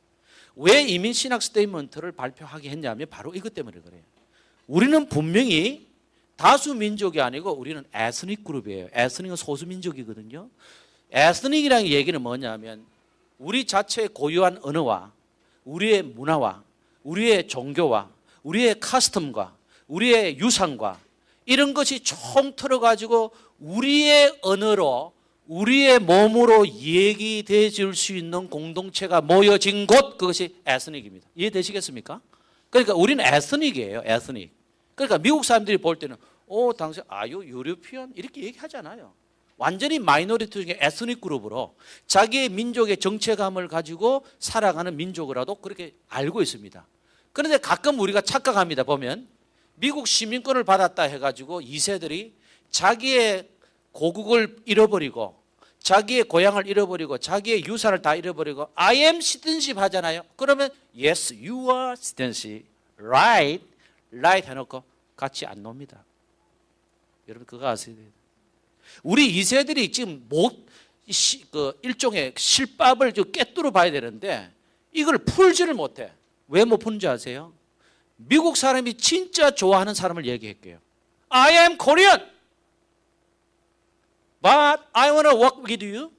왜 이민신학 스테이트먼트를 발표하게 했냐면 바로 이것 때문에 그래요. 우리는 분명히 다수민족이 아니고 우리는 에스닉 그룹이에요. 에스닉은 소수민족이거든요. 에스닉이라는 얘기는 뭐냐면 우리 자체의 고유한 언어와 우리의 문화와 우리의 종교와 우리의 카스텀과 우리의 유산과 이런 것이 총 틀어가지고 우리의 언어로 우리의 몸으로 얘기돼 줄 수 있는 공동체가 모여진 곳 그것이 에스닉입니다. 이해되시겠습니까? 그러니까 우리는 에스닉이에요. 에스닉. 그러니까 미국 사람들이 볼 때는 당신 아유 유로피언 이렇게 얘기하잖아요. 완전히 마이너리티 중에 에스닉 그룹으로 자기의 민족의 정체감을 가지고 살아가는 민족이라도 그렇게 알고 있습니다. 그런데 가끔 우리가 착각합니다. 보면 미국 시민권을 받았다 해가지고 2세들이 자기의 고국을 잃어버리고 자기의 고향을 잃어버리고 자기의 유산을 다 잃어버리고 I am citizenship 하잖아요. 그러면 yes you are citizenship right right 해놓고 같이 안 놉니다. 여러분 그거 아세요? 우리 2세들이 지금 일종의 실밥을 꿰뚫어 봐야 되는데 이걸 풀지를 못해. 왜 못 푸는지 아세요? 미국 사람이 진짜 좋아하는 사람을 얘기할게요. I am Korean, but I want to work with you.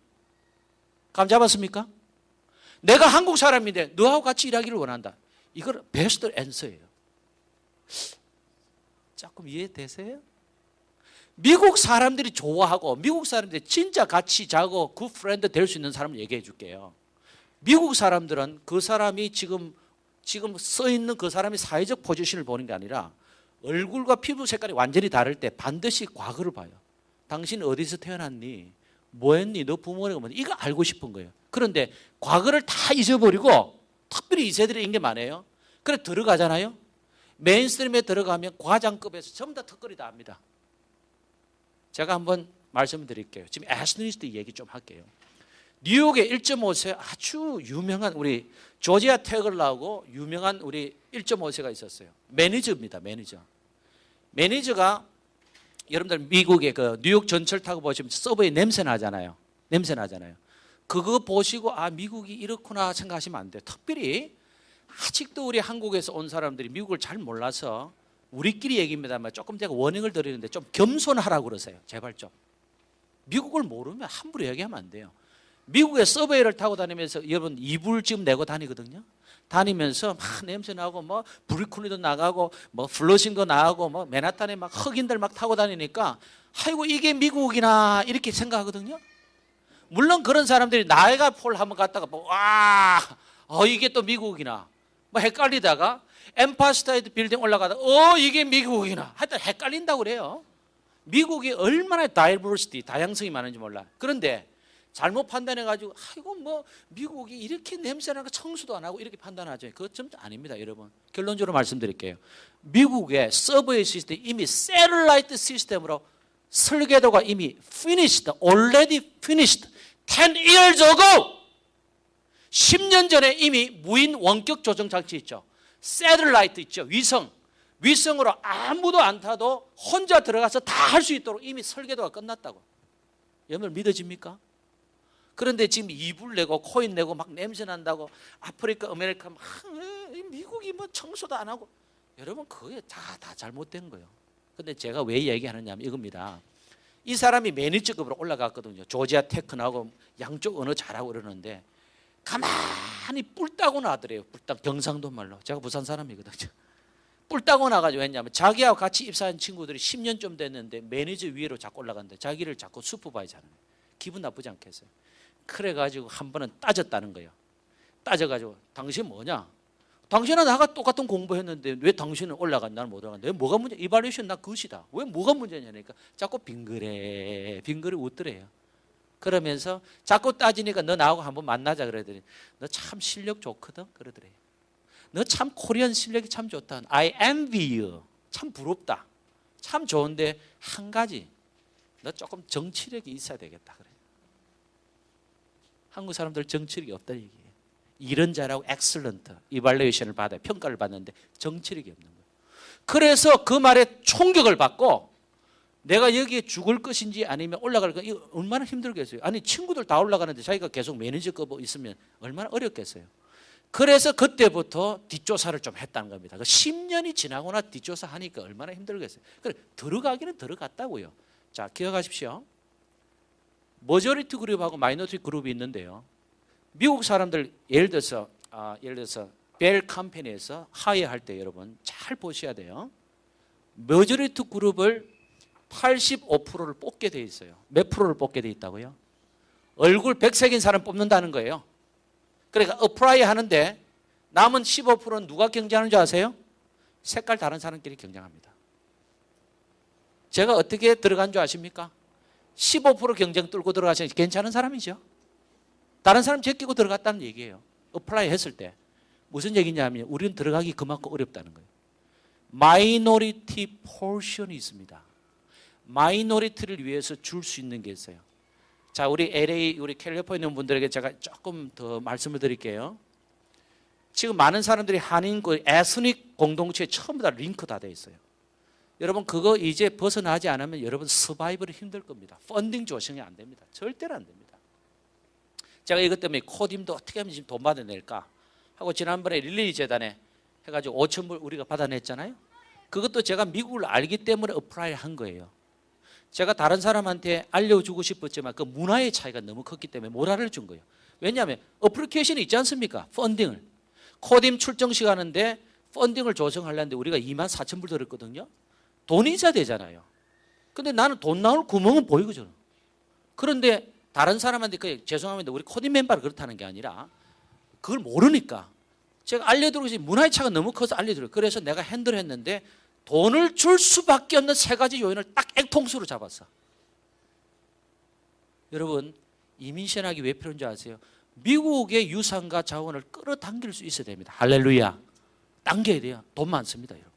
감 잡았습니까? 내가 한국 사람인데 너하고 같이 일하기를 원한다. 이걸 베스트 앤서예요. 조금 이해되세요? 미국 사람들이 좋아하고 미국 사람들이 진짜 같이 자고 굿 프렌드 될 수 있는 사람을 얘기해 줄게요. 미국 사람들은 그 사람이 지금 써 있는 그 사람의 사회적 포지션을 보는 게 아니라 얼굴과 피부 색깔이 완전히 다를 때 반드시 과거를 봐요. 당신 어디서 태어났니? 뭐 했니? 너 부모가 뭐니? 이거 알고 싶은 거예요. 그런데 과거를 다 잊어버리고 특별히 2세들의 인게 많아요. 그래 들어가잖아요. 메인스트림에 들어가면 과장급에서 전부 다 턱걸이 다 합니다. 제가 한번 말씀드릴게요. 지금 에스니스트 얘기 좀 할게요. 뉴욕에 1.5세 아주 유명한 우리 조지아 테글라고 유명한 우리 1.5세가 있었어요. 매니저입니다. 매니저가 여러분들 미국의 그 뉴욕 전철 타고 보시면 서브웨이 냄새 나잖아요. 그거 보시고 아 미국이 이렇구나 생각하시면 안 돼요. 특별히 아직도 우리 한국에서 온 사람들이 미국을 잘 몰라서 우리끼리 얘기입니다만 조금 제가 워닝을 드리는데 좀 겸손하라고 그러세요. 제발 좀. 미국을 모르면 함부로 얘기하면 안 돼요. 미국의 서브웨이를 타고 다니면서 여러분 이불 지금 내고 다니거든요. 다니면서 막 냄새 나고 뭐 브루클린도 나가고 뭐 플러싱도 나가고 뭐 맨하탄에 막 흑인들 막 타고 다니니까 아이고 이게 미국이나 이렇게 생각하거든요. 물론 그런 사람들이 나이아가폴 한번 갔다가 뭐 와 이게 또 미국이나 뭐 헷갈리다가 엠파이어 스테이트 빌딩 올라가다 이게 미국이나 하여튼 헷갈린다고 그래요. 미국이 얼마나 다양성이 많은지 몰라. 그런데 잘못 판단해가지고 아이고 뭐 미국이 이렇게 냄새나고 청소도 안 하고 이렇게 판단하죠. 그것 좀 아닙니다, 여러분. 결론적으로 말씀드릴게요. 미국의 서브웨이 시스템이 이미 셀룰라이트 시스템으로 설계도가 이미 already finished 10 years ago. 10년 전에 이미 무인 원격 조정 장치 있죠. 셀룰라이트 있죠. 위성으로 아무도 안 타도 혼자 들어가서 다 할 수 있도록 이미 설계도가 끝났다고. 여러분 믿어집니까? 그런데 지금 이불 내고 코인 내고 막 냄새 난다고 아프리카 아메리카 막 미국이 뭐 청소도 안 하고 여러분 그게 다 잘못된 거예요. 근데 제가 왜 얘기하느냐면 이겁니다. 이 사람이 매니저급으로 올라갔거든요. 조지아 테크 나오고 양쪽 언어 잘하고 그러는데 가만히 뿔 따고 나더래요. 경상도 말로. 제가 부산 사람이거든요. 뿔 따고 나가지고 했냐면 자기하고 같이 입사한 친구들이 10년 좀 됐는데 매니저 위로 자꾸 올라간대. 자기를 자꾸 슈퍼바이저 하는 거예요. 기분 나쁘지 않겠어요? 그래가지고 한 번은 따졌다는 거예요. 따져가지고 당신 뭐냐? 당신은 나가 똑같은 공부했는데 왜 당신은 올라간 나는 못 올라간다? 왜 뭐가 문제? 이발레이션 나 굿이다. 왜 뭐가 문제냐니까 자꾸 빙그레 웃더래요. 그러면서 자꾸 따지니까 너 나하고 한번 만나자 그러더니 너 참 실력 좋거든 그러더래요. 너 참 코리안 실력이 참 좋다. I envy you. 참 부럽다. 참 좋은데 한 가지 너 조금 정치력이 있어야 되겠다 그래. 한국 사람들 정치력이 없다 얘기예요. 일은 잘하고 엑셀런트 이발레이션을 받아요. 평가를 받는데 정치력이 없는 거예요. 그래서 그 말에 충격을 받고 내가 여기에 죽을 것인지 아니면 올라갈 것인지 이거 얼마나 힘들겠어요. 아니 친구들 다 올라가는데 자기가 계속 매니저급 있으면 얼마나 어렵겠어요. 그래서 그때부터 뒷조사를 좀 했다는 겁니다. 10년이 지나거나 뒷조사 하니까 얼마나 힘들겠어요. 그래 들어가기는 들어갔다고요. 자 기억하십시오. 머저리티 그룹하고 마이너리티 그룹이 있는데요. 미국 사람들 예를 들어서 벨 컴퍼니에서 하이할 때 여러분 잘 보셔야 돼요. 머저리티 그룹을 85%를 뽑게 돼 있어요. 몇 프로를 뽑게 돼 있다고요? 얼굴 백색인 사람 뽑는다는 거예요. 그러니까 어플라이 하는데 남은 15%는 누가 경쟁하는 줄 아세요? 색깔 다른 사람끼리 경쟁합니다. 제가 어떻게 들어간 줄 아십니까? 15% 경쟁 뚫고 들어가서 괜찮은 사람이죠. 다른 사람 제끼고 들어갔다는 얘기예요. 어플라이 했을 때. 무슨 얘기냐면 우리는 들어가기 그만큼 어렵다는 거예요. 마이너리티 포션이 있습니다. 마이너리티를 위해서 줄 수 있는 게 있어요. 자, 우리 LA, 우리 캘리포니아 있는 분들에게 제가 조금 더 말씀을 드릴게요. 지금 많은 사람들이 한인 그 에스닉 공동체에 전부 다 링크 다 돼 있어요. 여러분 그거 이제 벗어나지 않으면 여러분 서바이벌이 힘들 겁니다. 펀딩 조성이 안 됩니다. 절대로 안 됩니다. 제가 이것 때문에 코딤도 어떻게 하면 지금 돈 받아낼까 하고 지난번에 릴리 재단에 해가지고 5,000불 우리가 받아냈잖아요. 그것도 제가 미국을 알기 때문에 어플라이 한 거예요. 제가 다른 사람한테 알려주고 싶었지만 그 문화의 차이가 너무 컸기 때문에 못 알려준 거예요. 왜냐하면 어플리케이션이 있지 않습니까? 펀딩을. 코딤 출정식 하는데 펀딩을 조성하려는데 우리가 24,000불 들었거든요. 돈이 있어야 되잖아요. 근데 나는 돈 나올 구멍은 보이거든요. 그런데 다른 사람한테 죄송합니다. 우리 코딤 멤버가 그렇다는 게 아니라 그걸 모르니까 제가 알려드리고 문화의 차가 너무 커서 알려드려요. 그래서 내가 핸들했는데 돈을 줄 수밖에 없는 세 가지 요인을 딱 액통수로 잡았어. 여러분 이민 신학이 왜 필요한지 아세요? 미국의 유산과 자원을 끌어당길 수 있어야 됩니다. 할렐루야. 당겨야 돼요. 돈 많습니다, 여러분.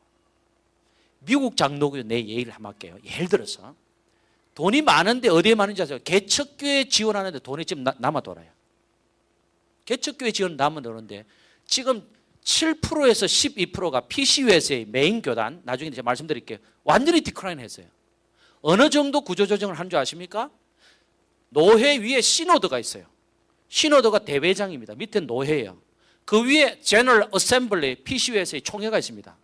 미국 장로교 내 예를 한번 할게요. 예를 들어서 돈이 많은데 어디에 많은지 아세요? 개척교회 지원하는데 돈이 지금 남아 돌아요. 개척교회 지원 남아 도는데 지금 7%에서 12%가 PCUS의 메인 교단, 나중에 제가 말씀드릴게요. 완전히 디클라인 했어요. 어느 정도 구조조정을 한 줄 아십니까? 노회 위에 시노드가 있어요. 시노드가 대회장입니다. 밑에 노회예요. 그 위에 제너럴 어셈블리 PCUS의 총회가 있습니다.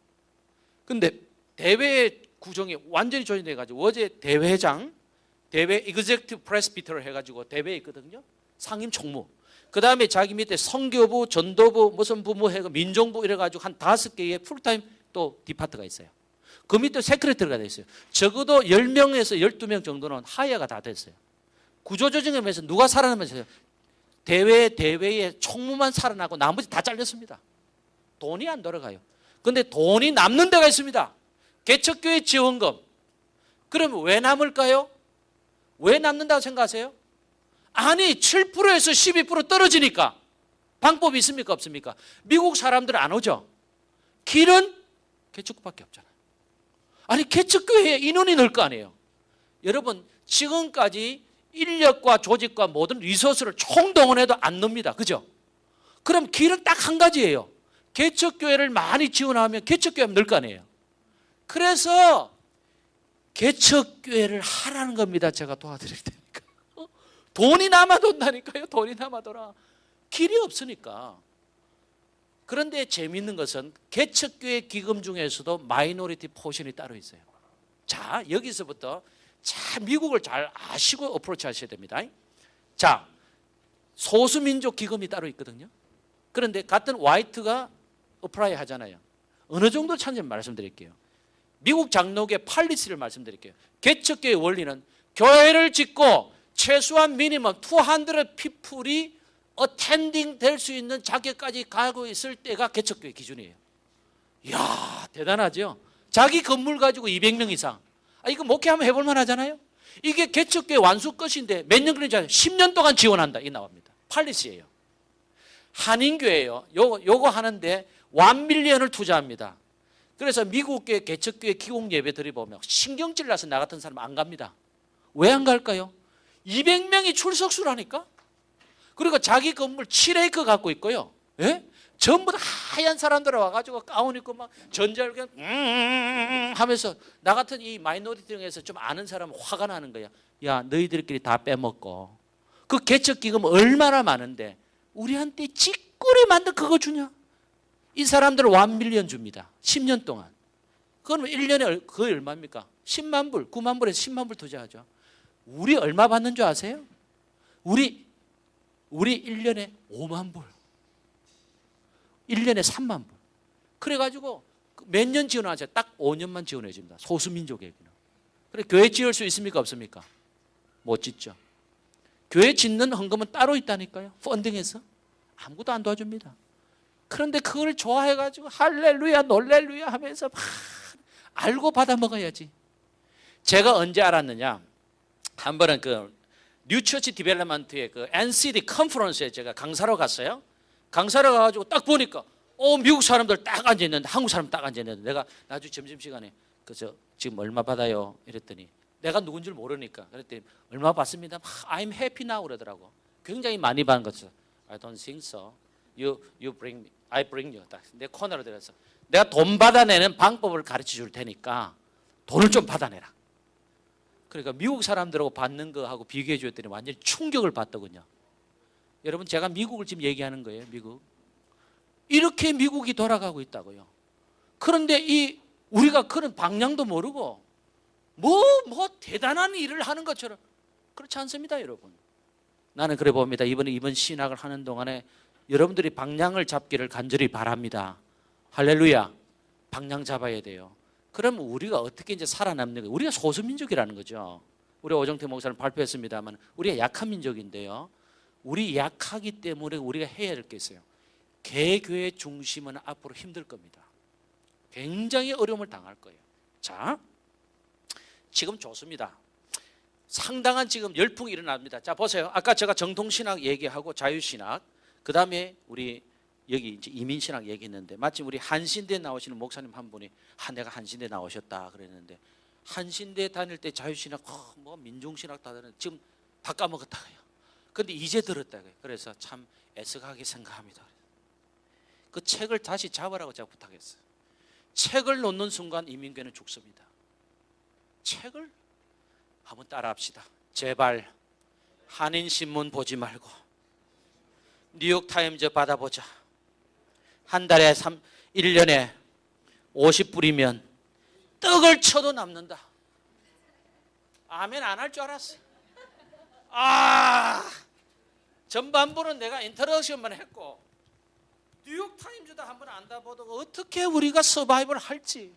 근데 대회 구성이 완전히 조정돼 가지고 어제 대회장, 대회 executive presbyter를 해가지고 대회에 있거든요. 상임 총무. 그 다음에 자기 밑에 선교부, 전도부, 무슨 부모 해가 민정부 이래가지고 한 5개의 풀타임 또 디파트가 있어요. 그 밑에 세크레터리가 돼 있어요. 적어도 10명에서 12명 정도는 하야가 다 됐어요. 구조조정에서 누가 살아남았어요? 대회의 총무만 살아나고 나머지 다 잘렸습니다. 돈이 안 돌아가요. 근데 돈이 남는 데가 있습니다. 개척교회 지원금. 그러면 왜 남을까요? 왜 남는다고 생각하세요? 아니 7%에서 12% 떨어지니까 방법이 있습니까 없습니까? 미국 사람들은 안 오죠. 길은 개척교회밖에 없잖아요. 아니 개척교회에 인원이 늘 거 아니에요. 여러분 지금까지 인력과 조직과 모든 리소스를 총동원해도 안 늡니다. 그죠? 그럼 길은 딱 한 가지예요. 개척교회를 많이 지원하면 개척교회가 늘 거 아니에요. 그래서 개척교회를 하라는 겁니다. 제가 도와드릴 테니까. 돈이 남아돈다니까요. 돈이 남아돌아. 길이 없으니까. 그런데 재미있는 것은 개척교회 기금 중에서도 마이너리티 포션이 따로 있어요. 자, 여기서부터 미국을 잘 아시고 어프로치 하셔야 됩니다. 자, 소수민족 기금이 따로 있거든요. 그런데 같은 화이트가 어플라이 하잖아요. 어느 정도 차이인지 말씀드릴게요. 미국 장로교의 팔리시를 말씀드릴게요. 개척교회의 원리는 교회를 짓고 최소한 미니멈 200 people이 어텐딩 될 수 있는 자격까지 가고 있을 때가 개척교회 기준이에요. 이야 대단하죠. 자기 건물 가지고 200명 이상. 이거 목회하면 해볼 만하잖아요. 이게 개척교회 완수 끝인데 몇 년 걸리지 않아요. 10년 동안 지원한다. 이게 나옵니다. 팔리시예요. 한인교회예요. 요거 하는데 1밀리언을 투자합니다. 그래서 미국교회 개척교회 기공 예배들이 보면 신경질 나서 나 같은 사람 안 갑니다. 왜 안 갈까요? 200명이 출석수라니까. 그리고 자기 건물 7에이커 갖고 있고요. 예? 전부 다 하얀 사람들 와가지고 가운 입고 막 전자를 하면서 나 같은 이 마이너리티 중에서 좀 아는 사람은 화가 나는 거야. 야 너희들끼리 다 빼먹고 그 개척기금 얼마나 많은데 우리한테 찌꺼리 만든 그거 주냐? 이 사람들은 1밀리언 줍니다. 10년 동안. 그러면 1년에 거의 얼마입니까? 10만 불, 9만 불에서 10만 불 투자하죠. 우리 얼마 받는 줄 아세요? 우리 1년에 5만 불. 1년에 3만 불. 그래가지고 몇 년 지원하세요? 딱 5년만 지원해 줍니다. 소수민족에게는. 그래 교회 지을 수 있습니까? 없습니까? 못 짓죠. 교회 짓는 헌금은 따로 있다니까요. 펀딩해서. 아무것도 안 도와줍니다. 그런데 그걸 좋아해가지고 할렐루야 놀렐루야 하면서 막 알고 받아 먹어야지. 제가 언제 알았느냐? 한 번은 그 뉴처치 디벨롭먼트의 그 NCD 컨퍼런스에 제가 강사로 갔어요. 강사로 가가지고 딱 보니까 미국 사람들 딱 앉아있는데 한국 사람 딱 앉아있는데 내가 나중에 점심시간에 그저 지금 얼마 받아요? 이랬더니 내가 누군 줄 모르니까 그랬더니 얼마 받습니다. I'm happy now 그러더라고. 굉장히 많이 받은 거죠. I don't think so. You bring me. I bring you. 딱 내 코너로 들어서 내가 돈 받아내는 방법을 가르쳐 줄 테니까 돈을 좀 받아내라. 그러니까 미국 사람들하고 받는 거하고 비교해 줬더니 완전히 충격을 받더군요. 여러분 제가 미국을 지금 얘기하는 거예요. 미국. 이렇게 미국이 돌아가고 있다고요. 그런데 우리가 그런 방향도 모르고 뭐 대단한 일을 하는 것처럼 그렇지 않습니다, 여러분. 나는 그래 봅니다. 이번 신학을 하는 동안에 여러분들이 방향을 잡기를 간절히 바랍니다. 할렐루야. 방향 잡아야 돼요. 그럼 우리가 어떻게 이제 살아남는 거예요? 우리가 소수민족이라는 거죠. 우리 오정태 목사는 발표했습니다만 우리가 약한 민족인데요. 우리 약하기 때문에 우리가 해야 할 게 있어요. 개교의 중심은 앞으로 힘들 겁니다. 굉장히 어려움을 당할 거예요. 자, 지금 좋습니다. 상당한 지금 열풍이 일어납니다. 자, 보세요. 아까 제가 정통신학 얘기하고 자유신학, 그 다음에 우리 여기 이제 이민신학 얘기했는데 마침 우리 한신대 나오시는 목사님 한 분이 내가 한신대 나오셨다 그랬는데 한신대 다닐 때 자유신학, 뭐 민중신학 다 다녔는데 지금 다 까먹었다고요. 그런데 이제 들었다고요. 그래서 참 애석하게 생각합니다. 그 책을 다시 잡으라고 제가 부탁했어요. 책을 놓는 순간 이민교는 죽습니다. 책을 한번 따라합시다. 제발 한인신문 보지 말고 뉴욕타임즈 받아보자. 한 달에 1년에 50불이면 떡을 쳐도 남는다. 아멘 안 할 줄 알았어. 전반부는 내가 인트로덕션만 했고 뉴욕타임즈도 한번 안 봐도 어떻게 우리가 서바이벌 할지.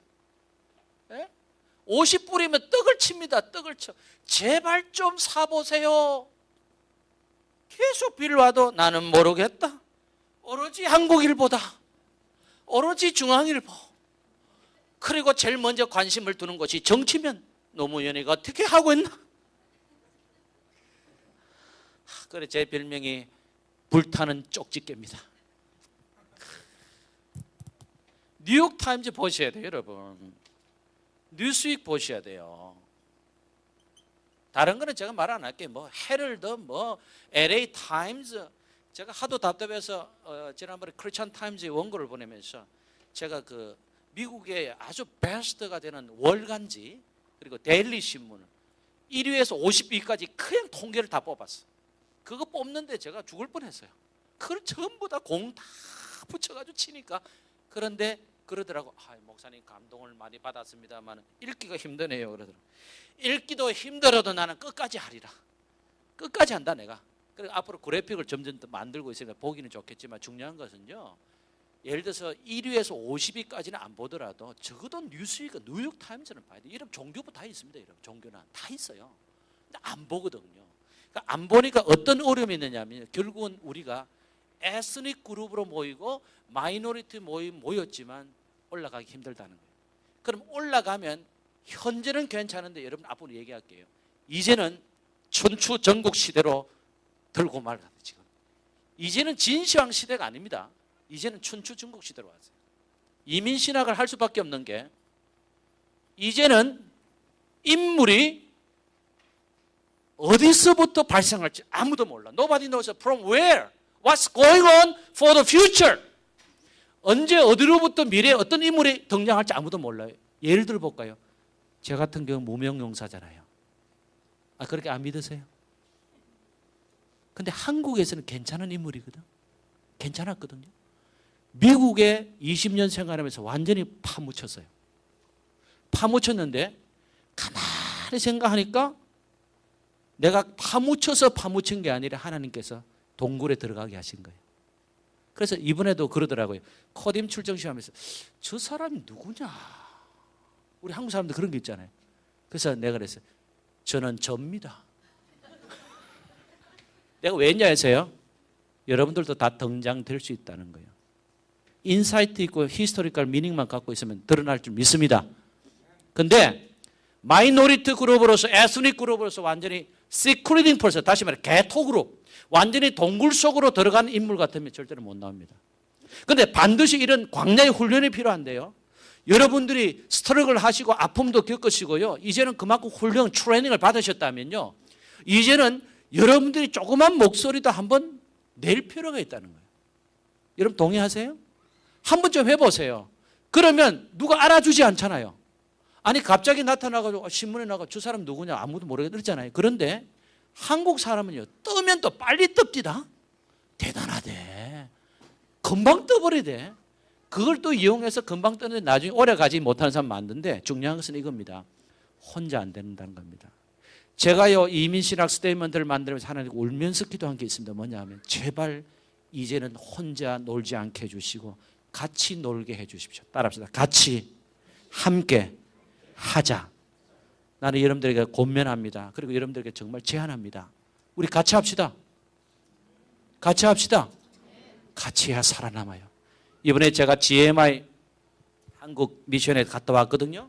50불이면 떡을 칩니다. 떡을 쳐. 제발 좀 사보세요. 계속 비를 와도 나는 모르겠다. 오로지 한국일보다. 오로지 중앙일보. 그리고 제일 먼저 관심을 두는 것이 정치면 노무현이가 어떻게 하고 있나. 그래 제 별명이 불타는 쪽집게입니다. 뉴욕타임즈 보셔야 돼요, 여러분. 뉴스윅 보셔야 돼요. 다른 거는 제가 말 안 할게요. 뭐 헤럴드, 뭐 LA 타임즈. 제가 하도 답답해서 지난번에 크리스천 타임즈의 원고를 보내면서 제가 그 미국의 아주 베스트가 되는 월간지 그리고 데일리 신문을 1위에서 50위까지 그냥 통계를 다 뽑았어. 그거 뽑는데 제가 죽을 뻔했어요. 그걸 전부 다 공 다 붙여가지고 치니까. 그런데 그러더라고. 목사님 감동을 많이 받았습니다만 읽기가 힘드네요. 그러더라고. 읽기도 힘들어도 나는 끝까지 하리라. 끝까지 한다 내가. 그리고 앞으로 그래픽을 점점 더 만들고 있으니까 보기는 좋겠지만 중요한 것은요. 예를 들어서 1위에서 50위까지는 안 보더라도 적어도 뉴스위크, 뉴욕타임즈는 봐야 돼요. 이런 종교부 다 있습니다. 여러분. 종교는 다 있어요. 근데 안 보거든요. 그러니까 안 보니까 어떤 어려움이 있느냐면 결국은 우리가 에스닉 그룹으로 모이고 마이너리티 모였지만 올라가기 힘들다는 거예요. 그럼 올라가면 현재는 괜찮은데 여러분 앞으로 얘기할게요. 이제는 춘추 전국 시대로 들고 말하는 지금. 이제는 진시황 시대가 아닙니다. 이제는 춘추 전국 시대로 왔어요. 이민신학을 할 수밖에 없는 게 이제는 인물이 어디서부터 발생할지 아무도 몰라. Nobody knows from where. What's going on for the future? 언제 어디로부터 미래에 어떤 인물이 등장할지 아무도 몰라요. 예를 들어 볼까요? 저 같은 경우 무명용사잖아요. 그렇게 안 믿으세요? 근데 한국에서는 괜찮은 인물이거든. 괜찮았거든요. 미국에 20년 생활하면서 완전히 파묻혔어요. 파묻혔는데 가만히 생각하니까 내가 파묻혀서 파묻힌 게 아니라 하나님께서 동굴에 들어가게 하신 거예요. 그래서 이번에도 그러더라고요. 코딤 출정 시험에서 저 사람이 누구냐. 우리 한국 사람들 그런 게 있잖아요. 그래서 내가 그랬어요. 저는 접니다. 내가 왜 했냐 해서요. 여러분들도 다 등장될 수 있다는 거예요. 인사이트 있고 히스토리컬 미닝만 갖고 있으면 드러날 줄 믿습니다. 근데 마이너리티 그룹으로서 에스닉 그룹으로서 완전히 시크릿인 퍼슨, 다시 말해 개토 그룹, 완전히 동굴 속으로 들어간 인물 같으면 절대로 못 나옵니다. 그런데 반드시 이런 광야의 훈련이 필요한데요. 여러분들이 스트럭을 하시고 아픔도 겪으시고요. 이제는 그만큼 훈련, 트레이닝을 받으셨다면요. 이제는 여러분들이 조그만 목소리도 한번 낼 필요가 있다는 거예요. 여러분 동의하세요? 한번 좀 해보세요. 그러면 누가 알아주지 않잖아요. 아니 갑자기 나타나가지고 신문에 나가 저 사람 누구냐 아무도 모르게 그러잖아요. 그런데 한국 사람은요 뜨면 또 빨리 뜹디다. 대단하대. 금방 떠버리대. 그걸 또 이용해서 금방 뜨는데 나중에 오래 가지 못하는 사람 많은데 중요한 것은 이겁니다. 혼자 안 된다는 겁니다. 제가요 이민신학 스테이트먼트를 만들면서 하나님 울면서 기도한 게 있습니다. 뭐냐 하면 제발 이제는 혼자 놀지 않게 해주시고 같이 놀게 해주십시오. 따라합시다. 같이 함께 하자. 나는 여러분들에게 권면합니다. 그리고 여러분들에게 정말 제안합니다. 우리 같이 합시다. 같이 합시다. 같이 해야 살아남아요. 이번에 제가 GMI 한국 미션에 갔다 왔거든요.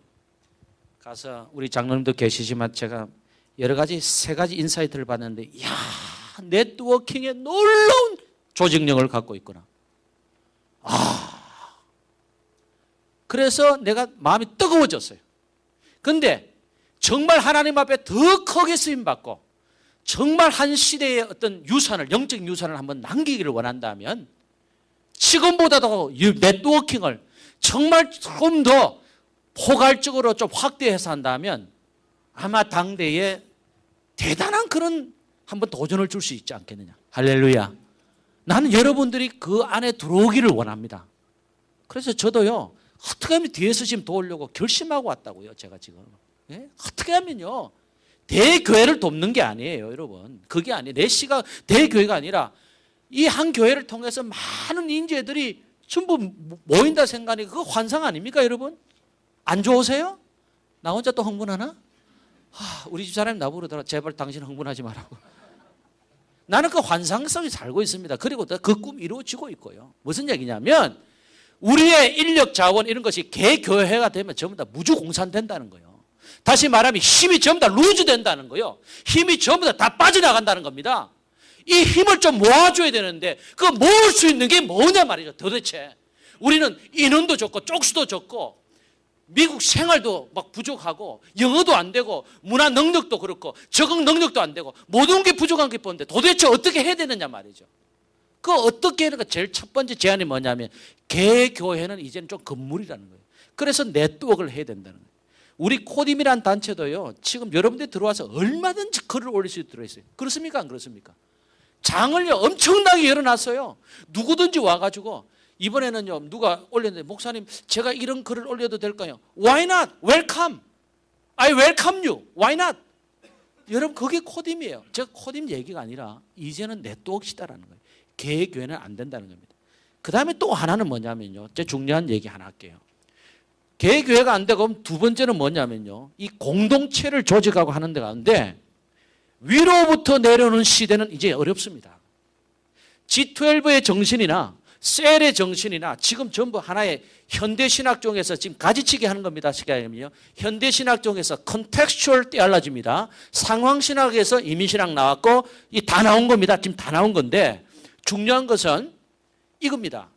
가서 우리 장로님도 계시지만 제가 여러 가지 세 가지 인사이트를 받는데 이야 네트워킹에 놀라운 조직력을 갖고 있구나. 그래서 내가 마음이 뜨거워졌어요. 근데 정말 하나님 앞에 더 크게 쓰임받고 정말 한 시대의 어떤 유산을 영적인 유산을 한번 남기기를 원한다면 지금보다도 네트워킹을 정말 조금 더 포괄적으로 좀 확대해서 한다면 아마 당대에 대단한 그런 한번 도전을 줄 수 있지 않겠느냐. 할렐루야. 나는 여러분들이 그 안에 들어오기를 원합니다. 그래서 저도요 어떻게 하면 뒤에서 지금 도우려고 결심하고 왔다고요. 제가 지금 어떻게 하면요 대교회를 돕는 게 아니에요. 여러분 그게 아니에요. 내 시가 대교회가 아니라 이 한 교회를 통해서 많은 인재들이 전부 모인다 생각하니 그거 환상 아닙니까 여러분? 안 좋으세요? 나 혼자 또 흥분하나? 우리 집사람이 나보고 그러더라. 제발 당신 흥분하지 말라고. 나는 그 환상 속에 살고 있습니다. 그리고 그 꿈 이루어지고 있고요. 무슨 얘기냐면 우리의 인력 자원 이런 것이 개교회가 되면 전부 다 무주공산된다는 거예요. 다시 말하면 힘이 전부 다 루즈 된다는 거예요. 힘이 전부 다 빠져나간다는 겁니다. 이 힘을 좀 모아줘야 되는데 그 모을 수 있는 게 뭐냐 말이죠. 도대체 우리는 인원도 적고 쪽수도 적고 미국 생활도 막 부족하고 영어도 안 되고 문화 능력도 그렇고 적응 능력도 안 되고 모든 게 부족한 게 보는데 도대체 어떻게 해야 되느냐 말이죠. 그 어떻게 하는 가 제일 첫 번째 제안이 뭐냐면 개교회는 이제는 좀 건물이라는 거예요. 그래서 네트워크를 해야 된다는 거예요. 우리 코딤이라는 단체도요 지금 여러분들이 들어와서 얼마든지 글을 올릴 수 들어있어요. 그렇습니까 안 그렇습니까? 장을요 엄청나게 열어놨어요. 누구든지 와가지고 이번에는요 누가 올렸는데 목사님 제가 이런 글을 올려도 될까요? Why not? Welcome. I welcome you. Why not? 여러분 그게 코딤이에요. 제가 코딤 얘기가 아니라 이제는 네트워크시다라는 거예요. 개교회는 안 된다는 겁니다. 그 다음에 또 하나는 뭐냐면요. 제가 중요한 얘기 하나 할게요. 개교회가 안 되고 그럼 두 번째는 뭐냐면요. 이 공동체를 조직하고 하는 데 가는데 위로부터 내려오는 시대는 이제 어렵습니다. G12의 정신이나 셀의 정신이나 지금 전부 하나의 현대신학 쪽에서 지금 가지치기 하는 겁니다. 시간이면요. 현대신학 쪽에서 컨텍스추얼 테올로지입니다. 상황신학에서 이민신학 나왔고 이 다 나온 겁니다. 지금 다 나온 건데 중요한 것은 이겁니다.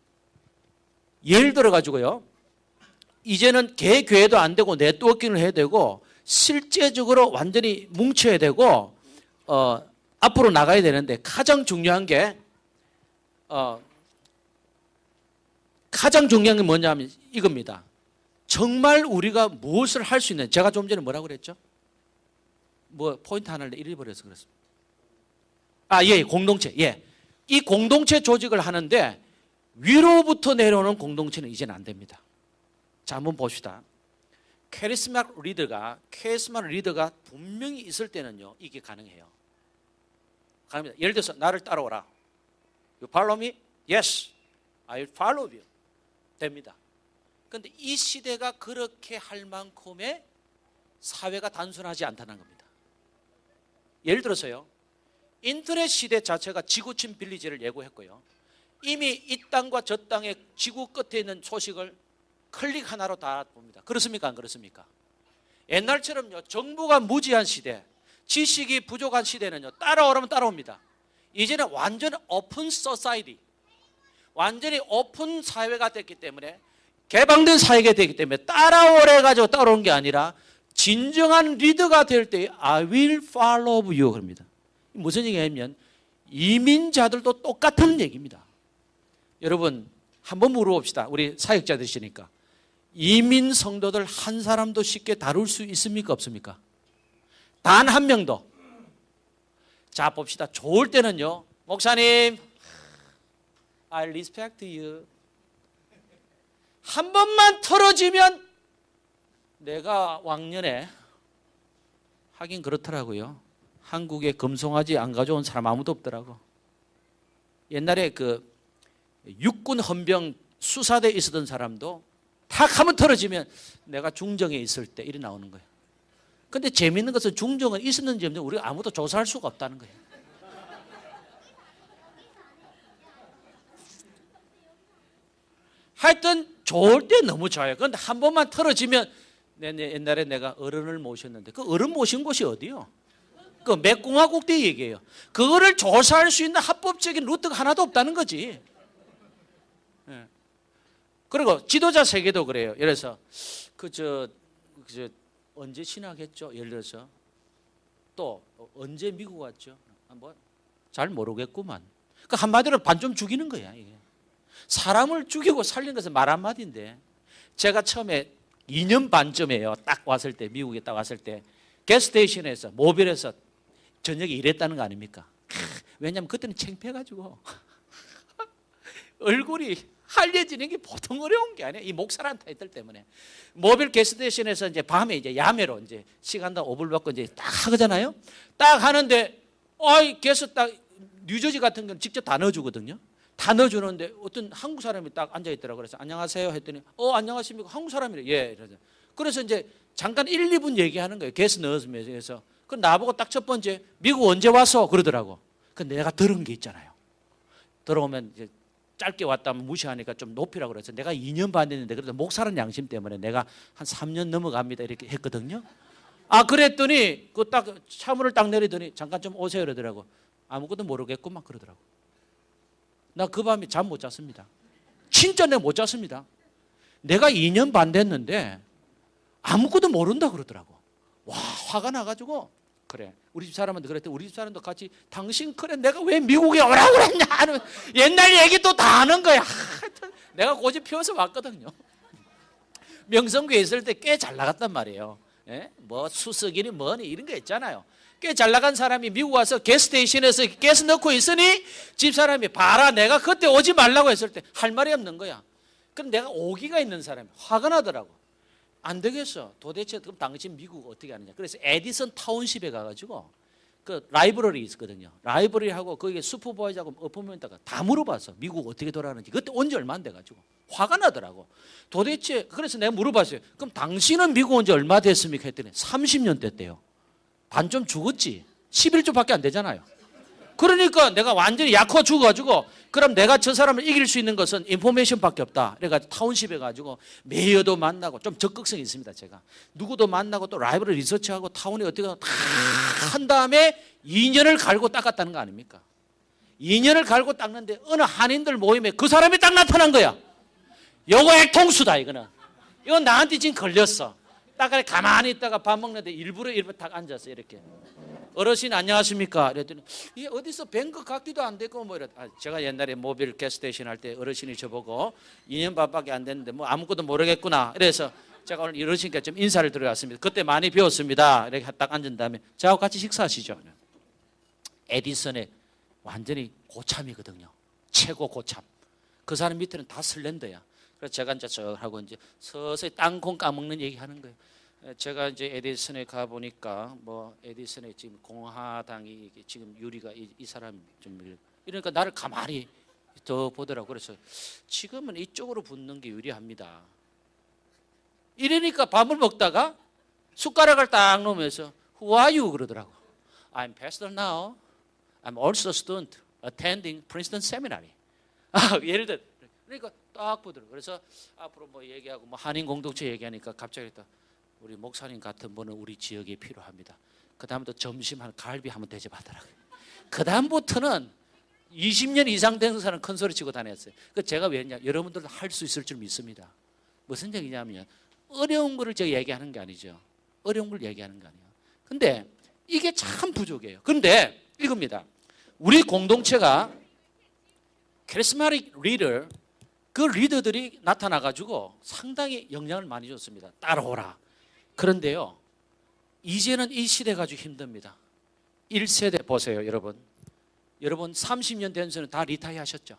예를 들어 가지고요. 이제는 개교회도 안 되고 네트워킹을 해야 되고 실제적으로 완전히 뭉쳐야 되고 앞으로 나가야 되는데 가장 중요한 게 뭐냐면 이겁니다. 정말 우리가 무엇을 할 수 있는 제가 좀 전에 뭐라고 그랬죠? 뭐 포인트 하나를 잃어버려서 그렇습니다. 예, 공동체. 예. 이 공동체 조직을 하는데 위로부터 내려오는 공동체는 이제는 안 됩니다. 자, 한번 봅시다. 카리스마 리더가 분명히 있을 때는요, 이게 가능해요. 가능합니다. 예를 들어서 나를 따라오라. You follow me? Yes, I will follow you. 됩니다. 그런데 이 시대가 그렇게 할 만큼의 사회가 단순하지 않다는 겁니다. 예를 들어서요. 인터넷 시대 자체가 지구촌 빌리지를 예고했고요. 이미 이 땅과 저 땅의 지구 끝에 있는 소식을 클릭 하나로 다 봅니다. 그렇습니까? 안 그렇습니까? 옛날처럼요. 정보가 무지한 시대, 지식이 부족한 시대는요. 따라오라면 따라옵니다. 이제는 완전 오픈 소사이티, 완전히 오픈 사회가 됐기 때문에 개방된 사회가 되기 때문에 따라오래 가지고 따라오는 게 아니라 진정한 리더가 될 때 I will follow you 그럽니다. 무슨 얘기냐면 이민자들도 똑같은 얘기입니다. 여러분 한번 물어봅시다. 우리 사역자들이시니까 이민 성도들 한 사람도 쉽게 다룰 수 있습니까? 없습니까? 단 한 명도. 자, 봅시다. 좋을 때는요, 목사님, I respect you. 한 번만 털어지면 내가 왕년에, 하긴 그렇더라고요. 한국에 금송아지 안 가져온 사람 아무도 없더라고. 옛날에 그 육군 헌병 수사대에 있었던 사람도 탁 하면 털어지면 내가 중정에 있을 때 이래 나오는 거예요. 근데 재미있는 것은 중정은 있었는지 없는지 우리가 아무도 조사할 수가 없다는 거예요. 하여튼 좋을 때 너무 좋아요. 그런데 한 번만 털어지면 옛날에 내가 어른을 모셨는데 그 어른 모신 곳이 어디요? 그 맥공화국 때 얘기해요. 그거를 조사할 수 있는 합법적인 루트가 하나도 없다는 거지. 예. 그리고 지도자 세계도 그래요. 예를 들어서 언제 신학했죠? 예를 들어서 또 언제 미국 왔죠? 뭐 잘 모르겠구만. 그 한마디로 반 좀 죽이는 거야. 이게. 사람을 죽이고 살린 것은 말 한마디인데 제가 처음에 2년 반쯤에요. 딱 왔을 때 미국에 딱 왔을 때 게스테이션에서 모빌에서 저녁에 일했다는 거 아닙니까? 왜냐하면 그때는 창피해가지고 얼굴이 할려지는 게 보통 어려운 게 아니야. 이 목사라는 타이틀 때문에. 모빌 게스테이션에서 이제 밤에 이제 야매로 이제 시간당 5불 받고 이제 딱 하잖아요. 딱 하는데, 게스트 딱 뉴저지 같은 건 직접 다 넣어주거든요. 다 넣어주는데 어떤 한국 사람이 딱 앉아있더라고. 그래서 안녕하세요 했더니, 안녕하십니까. 한국 사람이래. 예. 그래서 이제 잠깐 1, 2분 얘기하는 거예요. 게스트 넣으면서. 그 나보고 딱 첫 번째, 미국 언제 왔어? 그러더라고. 그 내가 들은 게 있잖아요. 들어오면 이제 짧게 왔다면 무시하니까 좀 높이라고 그래서 내가 2년 반 됐는데 그래도 목사는 양심 때문에 내가 한 3년 넘어갑니다 이렇게 했거든요. 그랬더니 그 딱 차문을 딱 내리더니 잠깐 좀 오세요 그러더라고. 아무것도 모르겠구만 그러더라고. 나 그 밤에 잠 못 잤습니다. 진짜 내가 못 잤습니다. 내가 2년 반 됐는데 아무것도 모른다 그러더라고. 와, 화가 나가지고 그래. 우리 집 사람한테 그랬더니 우리 집 사람도 같이 당신 그래 내가 왜 미국에 오라고 그랬냐 하는 옛날 얘기 또 다 하는 거야. 하여튼 내가 고집 피워서 왔거든요. 명성교회 있을 때 꽤 잘 나갔단 말이에요. 예? 뭐 수석이니 뭐니 이런 거 있잖아요. 꽤 잘 나간 사람이 미국 와서 게스테이션에서 게스 넣고 있으니 집사람이 봐라 내가 그때 오지 말라고 했을 때 할 말이 없는 거야. 그럼 내가 오기가 있는 사람이 화가 나더라고. 안 되겠어. 도대체 그럼 당신 미국 어떻게 하느냐. 그래서 에디슨 타운십에 가가지고 그 라이브러리 있었거든요. 라이브러리하고 거기에 슈퍼바이저하고 어포먼트가 다 물어봤어. 미국 어떻게 돌아가는지. 그때 온 지 얼마 안 돼가지고 화가 나더라고. 도대체 그래서 내가 물어봤어요. 그럼 당신은 미국 온 지 얼마 됐습니까? 했더니 30년 됐대요. 반 좀 죽었지. 11조밖에 안 되잖아요. 그러니까 내가 완전히 약화 죽어가지고 그럼 내가 저 사람을 이길 수 있는 것은 인포메이션밖에 없다. 그래가지고 타운십에 가지고 메이어도 만나고 좀 적극성이 있습니다. 제가 누구도 만나고 또 라이브를 리서치하고 타운에 어떻게 다 한 다음에 2년을 갈고 닦았다는 거 아닙니까? 2년을 갈고 닦는데 어느 한인들 모임에 그 사람이 딱 나타난 거야. 요거 액통수다 이거는. 이건 나한테 지금 걸렸어. 딱 가만히 있다가 밥 먹는데 일부러 딱 앉았어 이렇게. 어르신 안녕하십니까? 그랬더니 이게 어디서 뵌 것 같기도 안 되고 뭐 이래. 제가 옛날에 모빌 게스테이션 할 때 어르신이 저보고 2년 반밖에 안 됐는데 뭐 아무것도 모르겠구나. 그래서 제가 오늘 어르신께 좀 인사를 드려왔습니다. 그때 많이 배웠습니다. 이렇게 딱 앉은 다음에 저하고 같이 식사하시죠. 에디슨의 완전히 고참이거든요. 최고 고참. 그 사람 밑에는 다 슬렌더야. 그래서 제가 이제 저하고 이제 서서히 땅콩 까먹는 얘기 하는 거예요. 제가 이제 에디슨에 가 보니까 뭐 에디슨에 지금 공화당이 지금 유리가 이 사람 좀 이러니까 나를 가만히 더 보더라고. 그래서 지금은 이쪽으로 붙는 게 유리합니다. 이러니까 밥을 먹다가 숟가락을 딱 놓으면서 Who are you? 그러더라고. I'm pastor now. I'm also a student attending Princeton Seminary. 예를 들어 그러니까 딱 보더라고. 그래서 앞으로 뭐 얘기하고 뭐 한인 공동체 얘기하니까 갑자기 또 우리 목사님 같은 분은 우리 지역에 필요합니다. 그 다음부터 점심 한 갈비 한번 대접하더라고요. 그 다음부터는 20년 이상 된 사람 큰 소리 치고 다녔어요. 그 제가 왜냐 여러분들도 할 수 있을 줄 믿습니다. 무슨 얘기냐면 어려운 거를 제가 얘기하는 게 아니죠. 어려운 걸 얘기하는 거 아니에요. 근데 이게 참 부족해요. 그런데 이겁니다. 우리 공동체가 charismatic leader 그 리더들이 나타나가지고 상당히 영향을 많이 줬습니다. 따라오라. 그런데요, 이제는 이 시대가 아주 힘듭니다. 1세대 보세요, 여러분. 여러분 30년 된 전에 다 리타이어 하셨죠?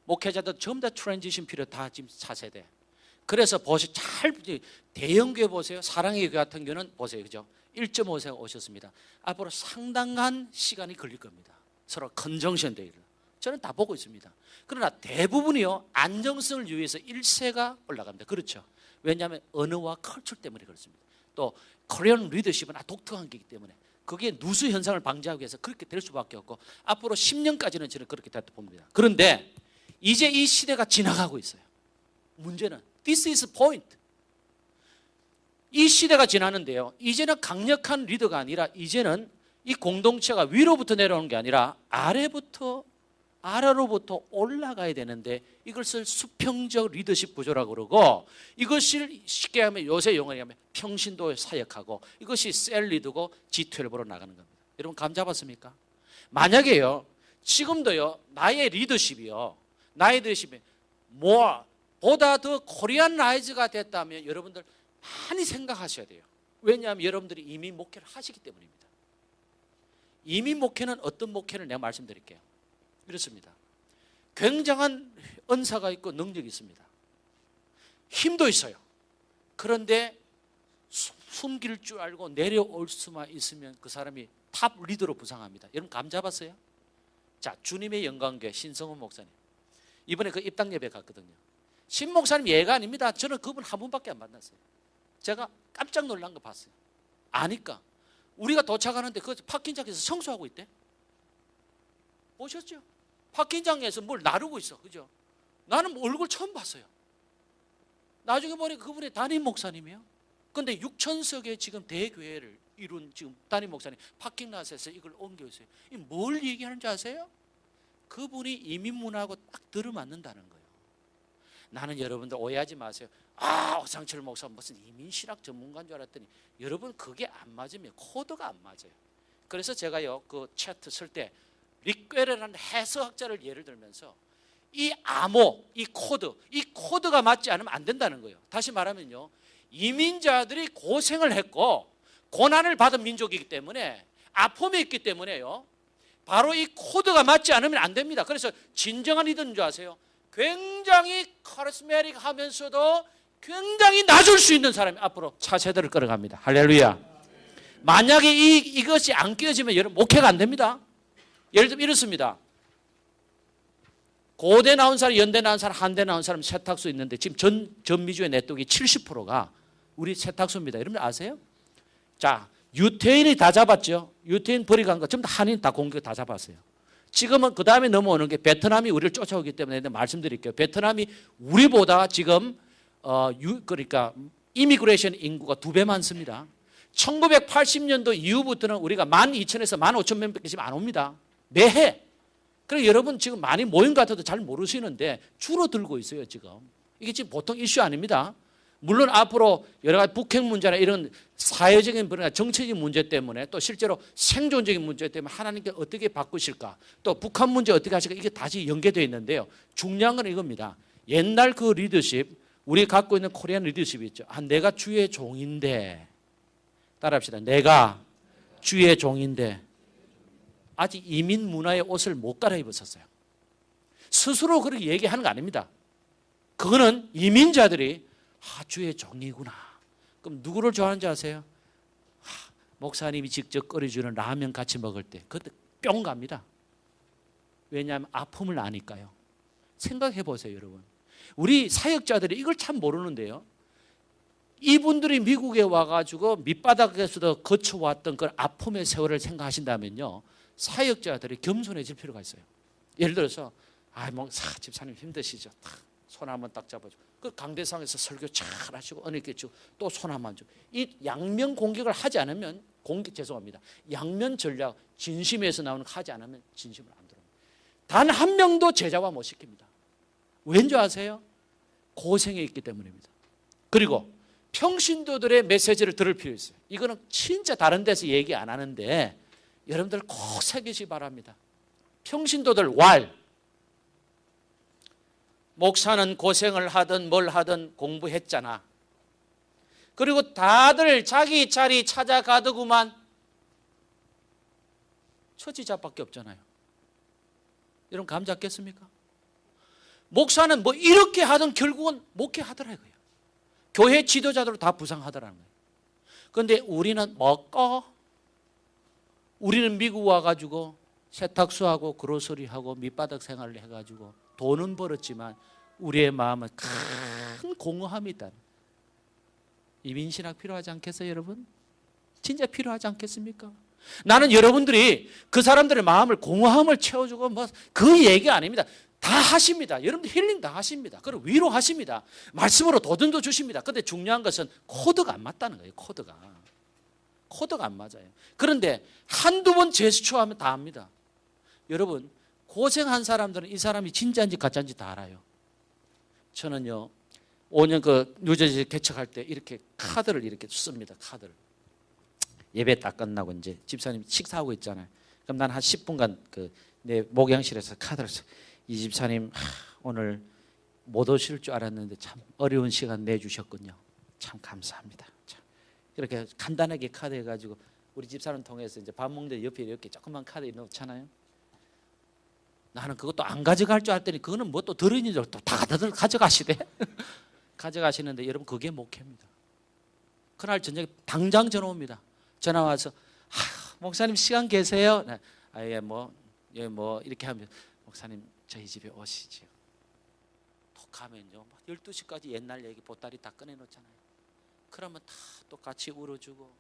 목회자들 전부 다 트랜지션 피리어드 다 지금 4세대. 그래서 보세요. 잘 대형교회 보세요. 사랑의 교회 같은 경우는 보세요. 그죠? 1.5세가 오셨습니다. 앞으로 상당한 시간이 걸릴 겁니다. 서로 컨정션 되기를. 저는 다 보고 있습니다. 그러나 대부분이요, 안정성을 위해서 1세가 올라갑니다. 그렇죠? 왜냐하면 언어와 컬처 때문에 그렇습니다. 또 코리안 리더십은 독특한 게이기 때문에 그게 누수 현상을 방지하기 위해서 그렇게 될 수밖에 없고 앞으로 10년까지는 저는 그렇게 될 듯 봅니다. 그런데 이제 이 시대가 지나가고 있어요. 문제는 This is point. 이 시대가 지나는데요, 이제는 강력한 리더가 아니라 이제는 이 공동체가 위로부터 내려오는 게 아니라 아래로부터 올라가야 되는데 이것을 수평적 리더십 구조라고 그러고, 이것을 쉽게 하면 요새 용어로 하면 평신도에 사역하고, 이것이 셀 리더고 G12로 나가는 겁니다. 여러분 감 잡았습니까? 만약에요, 지금도요, 나의 리더십이 보다 더 코리안라이즈가 됐다면 여러분들 많이 생각하셔야 돼요. 왜냐하면 여러분들이 이민 목회를 하시기 때문입니다. 이민 목회는 어떤 목회를 내가 말씀드릴게요. 이렇습니다. 굉장한 은사가 있고 능력이 있습니다. 힘도 있어요. 그런데 숨길 줄 알고 내려올 수만 있으면 그 사람이 탑 리더로 부상합니다. 여러분 감 잡았어요? 자, 주님의 영광교회 신성훈 목사님 이번에 그 입당 예배 갔거든요. 신 목사님 예가 아닙니다. 저는 그분 한 분밖에 안 만났어요. 제가 깜짝 놀란 거 봤어요. 아니까 우리가 도착하는데 그 파킹장에서 청소하고 있대. 보셨죠? 파킹장에서 뭘 나르고 있어. 그죠? 나는 얼굴 처음 봤어요. 나중에 보니까 그분이 담임 목사님이에요. 근데 6천석의 지금 대교회를 이룬 지금 담임 목사님 파킹랏에서 이걸 옮겨 있어요. 뭘 얘기하는지 아세요? 그분이 이민문화하고 딱 들어맞는다는 거예요. 나는 여러분들 오해하지 마세요. 오상철 목사 무슨 이민신학 전문가인 줄 알았더니 여러분 그게 안 맞으면 코드가 안 맞아요. 그래서 제가요 그 차트 쓸 때 리퀘레라는 해석학자를 예를 들면서 이 암호, 이 코드가 맞지 않으면 안 된다는 거예요. 다시 말하면요, 이민자들이 고생을 했고 고난을 받은 민족이기 때문에 아픔이 있기 때문에요, 바로 이 코드가 맞지 않으면 안 됩니다. 그래서 진정한 리더인 줄 아세요? 굉장히 카리스마틱 하면서도 굉장히 낮을 수 있는 사람이 앞으로 차세대를 끌어갑니다. 할렐루야. 만약에 이것이 안 끼어지면 여러분 목회가 안 됩니다. 예를 들면 이렇습니다. 고대 나온 사람, 연대 나온 사람, 한대 나온 사람 세탁소 있는데 지금 전미주의 네트워크의 70%가 우리 세탁소입니다. 여러분 아세요? 자, 유태인이 다 잡았죠. 유태인 버리고 간 거 전부 다 한인 다 공격 다 잡았어요. 지금은 그 다음에 넘어오는 게 베트남이 우리를 쫓아오기 때문에 말씀드릴게요. 베트남이 우리보다 지금 그러니까 이미그레이션 인구가 2배 많습니다. 1980년도 이후부터는 우리가 12,000에서 15,000명밖에 지금 안 옵니다. 매해. 그래서 여러분 지금 많이 모인 것 같아도 잘 모르시는데 줄어들고 있어요 지금. 이게 지금 보통 이슈 아닙니다. 물론 앞으로 여러 가지 북핵 문제나 이런 사회적인 분야, 정치적인 문제 때문에 또 실제로 생존적인 문제 때문에 하나님께 어떻게 바꾸실까, 또 북한 문제 어떻게 하실까, 이게 다시 연계되어 있는데요. 중요한 건 이겁니다. 옛날 그 리더십, 우리 갖고 있는 코리안 리더십이 있죠. 내가 주의 종인데, 따라합시다. 내가 주의 종인데 아직 이민 문화의 옷을 못 갈아입었었어요. 스스로 그렇게 얘기하는 거 아닙니다. 그거는 이민자들이 주의 종이구나. 그럼 누구를 좋아하는지 아세요? 목사님이 직접 끓여주는 라면 같이 먹을 때 그때 뿅 갑니다. 왜냐하면 아픔을 아니까요. 생각해 보세요 여러분. 우리 사역자들이 이걸 참 모르는데요, 이분들이 미국에 와가지고 밑바닥에서도 거쳐왔던 그 아픔의 세월을 생각하신다면요, 사역자들이 겸손해질 필요가 있어요. 예를 들어서 집사님 힘드시죠? 손 한번 딱 잡아줘. 그 강대상에서 설교 잘 하시고 은혜 있게 주고 또 손 한번 줘. 이 양면 공격을 하지 않으면 죄송합니다. 양면 전략, 진심에서 나오는 거 하지 않으면 진심을 안 들어옵니다. 단 한 명도 제자화 못 시킵니다. 왠지 아세요? 고생에 있기 때문입니다. 그리고 평신도들의 메시지를 들을 필요 있어요. 이거는 진짜 다른 데서 얘기 안 하는데 여러분들 꼭 새기시 바랍니다. 평신도들 목사는 고생을 하든 뭘 하든 공부했잖아. 그리고 다들 자기 자리 찾아가더구만. 처지자밖에 없잖아요. 여러분 감 잡겠습니까? 목사는 뭐 이렇게 하든 결국은 목회하더라고요. 교회 지도자들로 다 부상하더라는 거예요. 그런데 우리는 먹고, 우리는 미국 와가지고 세탁소하고 그로서리하고 밑바닥 생활을 해가지고 돈은 벌었지만 우리의 마음은 큰 공허함이 있다. 이민신학 필요하지 않겠어요, 여러분? 진짜 필요하지 않겠습니까? 나는 여러분들이 그 사람들의 마음을, 공허함을 채워주고 뭐 그 얘기 아닙니다. 다 하십니다. 여러분들 힐링 다 하십니다. 그리고 위로하십니다. 말씀으로 도전도 주십니다. 근데 중요한 것은 코드가 안 맞다는 거예요. 코드가 안 맞아요. 그런데 한두 번 제스처하면 다 합니다. 여러분 고생한 사람들은 이 사람이 진짜인지 가짜인지 다 알아요. 저는요 5년 그 뉴저지 개척할 때 이렇게 카드를 이렇게 씁니다. 카드를. 예배 딱 끝나고 이제 집사님 식사하고 있잖아요. 그럼 난 한 10분간 그 내 목양실에서 카드를 써. 이 집사님 오늘 못 오실 줄 알았는데 참 어려운 시간 내주셨군요. 참 감사합니다. 참. 이렇게 간단하게 카드 해가지고 우리 집사람 통해서 이제 밥 먹는데 옆에 이렇게 조그만 카드 넣잖아요. 나는 그것도 안 가져갈 줄 알았더니 그거는 뭐 또 들으니 또 다들 가져가시대. 가져가시는데 여러분 그게 목회입니다. 그날 저녁에 당장 전화 옵니다. 전화 와서 목사님 시간 계세요? 아예 뭐 이렇게 하면 목사님 저희 집에 오시지요. 톡 가면요 12시까지 옛날 얘기 보따리 다 꺼내놓잖아요. 그러면 다 똑같이 울어주고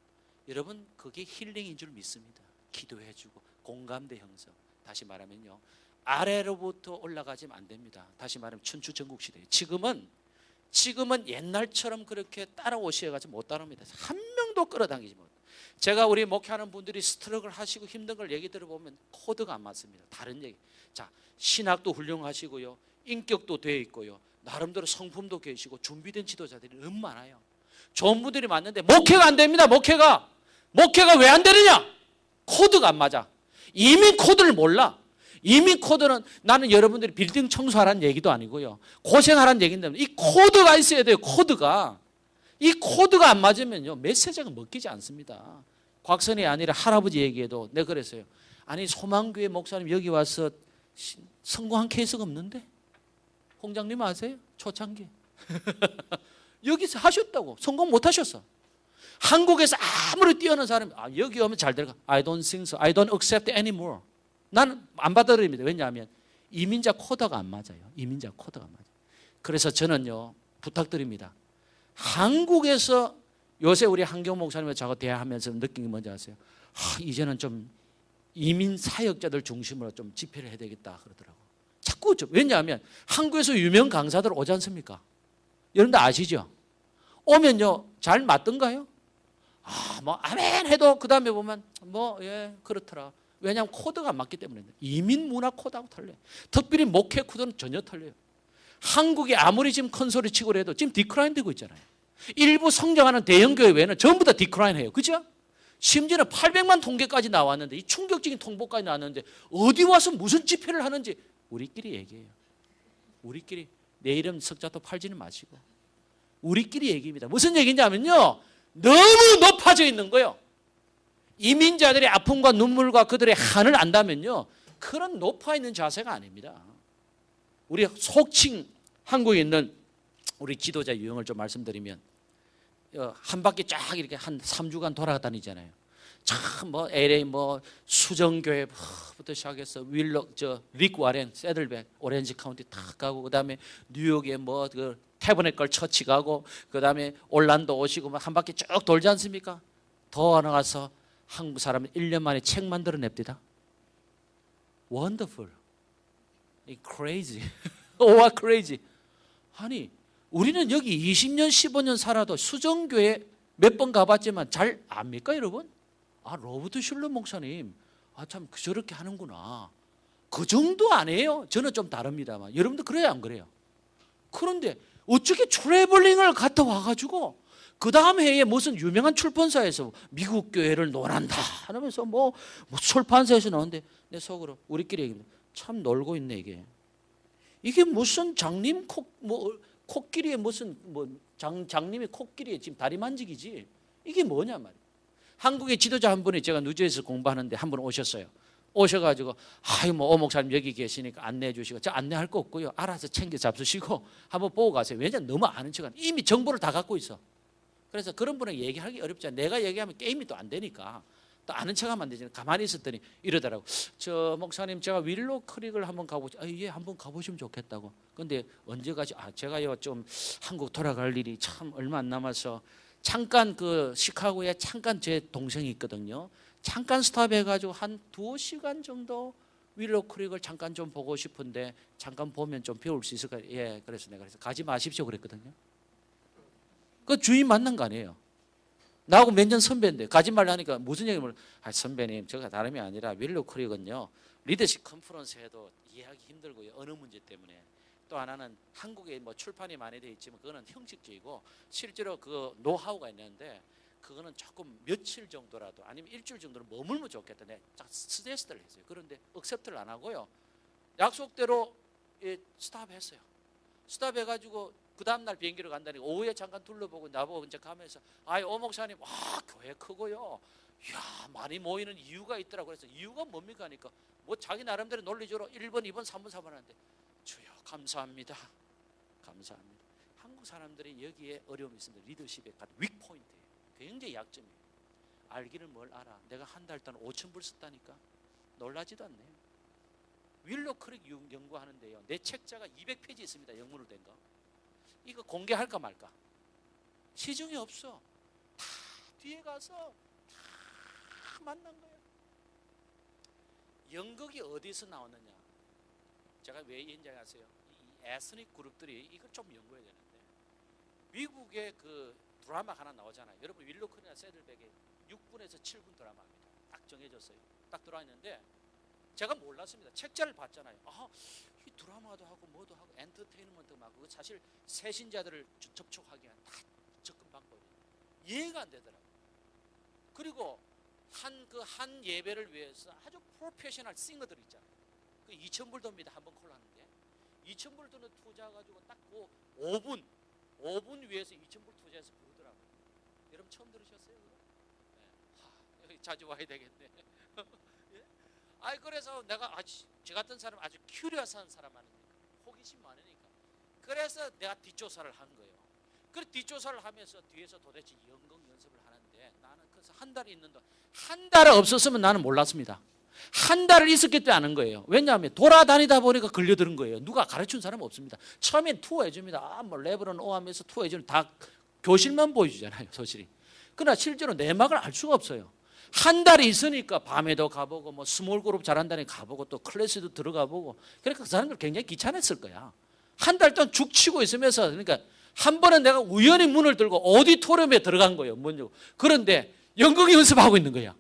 여러분 그게 힐링인 줄 믿습니다. 기도해주고 공감대 형성. 다시 말하면요 아래로부터 올라가지면 안 됩니다. 다시 말하면 춘추전국 시대예요. 지금은 옛날처럼 그렇게 따라오셔가지고 못 따라옵니다. 한 명도 끌어당기지 못해요. 제가 우리 목회하는 분들이 스트럭을 하시고 힘든 걸 얘기 들어보면 코드가 안 맞습니다. 다른 얘기. 자, 신학도 훌륭하시고요. 인격도 되어 있고요. 나름대로 성품도 계시고 준비된 지도자들이 너무 많아요. 좋은 분들이 많은데 목회가 안 됩니다. 목회가 왜 안 되느냐? 코드가 안 맞아. 이민 코드를 몰라. 이민 코드는 나는 여러분들이 빌딩 청소하라는 얘기도 아니고요. 고생하라는 얘기인데 이 코드가 있어야 돼요. 코드가. 이 코드가 안 맞으면요 메시지가 먹히지 않습니다. 곽선이 아니라 할아버지 얘기해도 내가 그랬어요. 아니 소망교회 목사님 여기 와서 성공한 케이스가 없는데? 홍장님 아세요? 초창기 여기서 하셨다고 성공 못 하셨어. 한국에서 아무리 뛰어난 사람이 여기 오면 잘 들어가. I don't think so. I don't accept anymore. 나는 안 받아들입니다. 왜냐하면 이민자 코드가 안 맞아요. 이민자 코드가 안 맞아요. 그래서 저는요 부탁드립니다. 한국에서 요새 우리 한경 목사님과 저하고 대화하면서 느낀 게 뭔지 아세요? 이제는 좀 이민 사역자들 중심으로 좀 집회를 해야 되겠다 그러더라고. 자꾸 왜냐하면 한국에서 유명 강사들 오지 않습니까? 여러분들 아시죠? 오면요 잘 맞던가요? 뭐 아멘 해도 그 다음에 보면 그렇더라. 왜냐하면 코드가 안 맞기 때문에. 이민 문화 코드하고 틀려요. 특별히 목회 코드는 전혀 틀려요. 한국이 아무리 지금 큰 소리 치고 해도 지금 디크라인 되고 있잖아요. 일부 성장하는 대형교회 외에는 전부 다 디크라인 해요. 그죠? 심지어는 800만 통계까지 나왔는데 이 충격적인 통보까지 나왔는데 어디 와서 무슨 집회를 하는지 우리끼리 얘기해요. 우리끼리 내 이름 석자도 팔지는 마시고 우리끼리 얘기입니다. 무슨 얘기냐면요 너무 높아져 있는 거예요. 이민자들의 아픔과 눈물과 그들의 한을 안다면요 그런 높아 있는 자세가 아닙니다. 우리 속칭 한국에 있는 우리 지도자 유형을 좀 말씀드리면 한 바퀴 쫙 이렇게 한 3주간 돌아다니잖아요. 참 뭐 LA 뭐 수정교회부터 시작해서 릭 와렌, 세들백, 오렌지 카운티 탁 가고 그다음에 뉴욕에 뭐 그 태버네컬 처치 가고 그다음에 올란도 오시고 막 한 바퀴 쭉 돌지 않습니까? 더 나가서 한국 사람은 1년 만에 책 만들어 냅니다. Wonderful. Crazy. Oh, crazy. 아니 우리는 여기 20년 15년 살아도 수정교회 몇 번 가봤지만 잘 압니까 여러분? 로버트 슐러 목사님 참 저렇게 하는구나. 그 정도 안 해요. 저는 좀 다릅니다만 여러분도 그래요 안 그래요? 그런데 어떻게 트래블링을 갔다 와가지고 그 다음 해에 무슨 유명한 출판사에서 미국 교회를 논한다 하면서 뭐 출판사에서 나오는데 내 속으로 우리끼리 얘기합니다. 참 놀고 있네 이게. 이게 무슨 장님 코끼리에 무슨 장님의 코끼리에 지금 다리 만지기지. 이게 뭐냐 말이에요. 한국의 지도자 한 분이 제가 누지에서 공부하는데 한 분 오셨어요. 오셔가지고 오 목사님 여기 계시니까 안내해 주시고 저 안내할 거 없고요. 알아서 챙겨 잡수시고 한번 보고 가세요. 왜냐면 너무 아는 척은 이미 정보를 다 갖고 있어. 그래서 그런 분은 얘기하기 어렵잖아요. 내가 얘기하면 게임이 또 안 되니까 또 아는 척하면 안 되잖아요. 가만히 있었더니 이러더라고. 저 목사님 제가 윌로 크릭을 한번 가보죠. 예, 한번 가보시면 좋겠다고. 근데 언제 가지? 제가요 좀 한국 돌아갈 일이 참 얼마 안 남아서 잠깐 그 시카고에 잠깐 제 동생이 있거든요. 잠깐 스탑해가지고 한 2시간 정도 윌로 크릭을 잠깐 좀 보고 싶은데 잠깐 보면 좀 배울 수 있을까요? 예, 그래서 내가 가지 마십시오 그랬거든요. 그 주인 만난 거 아니에요. 나하고 몇 년 선배인데 가지 말라 하니까 무슨 얘기를 선배님 제가 다름이 아니라 윌로 크릭은요 리더십 컨퍼런스 해도 이해하기 힘들고요. 언어 문제 때문에. 또 하나는 한국에 뭐 출판이 많이 되어 있지만 그거는 형식적이고 실제로 그 노하우가 있는데 그거는 조금 며칠 정도라도 아니면 일주일 정도는 머물면 좋겠다. 내가 스트레스를 했어요. 그런데 억셉트를 안 하고요. 약속대로 스탑했어요. 스탑해가지고 그 다음날 비행기로 간다니까 오후에 잠깐 둘러보고 나보고 이제 가면서 오 목사님 교회 크고요. 이야 많이 모이는 이유가 있더라고. 그래서 이유가 뭡니까 하니까 뭐 자기 나름대로 논리적으로 1번, 2번, 3번, 4번 하는데 주여 감사합니다. 감사합니다. 한국 사람들이 여기에 어려움이 있습니다. 리더십에 가장 윅포인트예요. 굉장히 약점이에요. 알기를 뭘 알아. 내가 한 달 동안 5,000불 썼다니까. 놀라지도 않네요. 윌로 크릭 연구하는데요. 내 책자가 200페이지 있습니다. 영문으로 된 거. 이거 공개할까 말까? 시중에 없어. 다 뒤에 가서 다 만난 거예요. 연극이 어디서 나오느냐? 제가 왜 인정하세요? 이 에스닉 그룹들이 이걸 좀 연구해야 되는데 미국의 그 드라마 하나 나오잖아요. 여러분 윌로 크릭이나 새들백에 6분에서 7분 드라마입니다. 딱 정해졌어요. 딱 들어와 있는데 제가 몰랐습니다. 책자를 봤잖아요. 이 드라마도 하고 뭐도 하고 엔터테인먼트 막 그거 사실 새신자들을 접촉하기 위한 다 접근 방법이 이해가 안 되더라고요. 그리고 한 예배를 위해서 아주 프로페셔널 싱어들 있잖아요. 그 2,000불 돕니다. 한번 콜 하는데 2,000불 돈을 투자가지고 딱 그 5분 위해서 2,000불 투자해서 부르더라고요. 여러분 처음 들으셨어요? 네. 여기 자주 와야 되겠네. 예? 그래서 내가 저 같은 사람 아주 큐리어스한 사람 아닙니까? 호기심 많으니까. 그래서 내가 뒷조사를 한 거예요. 그래서 뒷조사를 하면서 뒤에서 도대체 연극 연습을 하는데 나는 그래서 한 달이 있는 동안 한 달 없었으면 나는 몰랐습니다. 한 달을 있었기 때문에 아는 거예요. 왜냐하면 돌아다니다 보니까 걸려드는 거예요. 누가 가르친 사람은 없습니다. 처음엔 투어해 줍니다. 뭐 레브론 오하면서 투어해 주는 다 교실만 보여주잖아요. 소실이. 그러나 실제로 내막을 알 수가 없어요. 한 달이 있으니까 밤에도 가보고 뭐 스몰 그룹 잘한다니 가보고 또 클래스도 들어가 보고 그러니까 그 사람들 굉장히 귀찮았을 거야. 한 달 동안 죽치고 있으면서 그러니까 한 번은 내가 우연히 문을 들고 오디토리움에 들어간 거예요. 먼저. 그런데 연극 연습하고 있는 거야.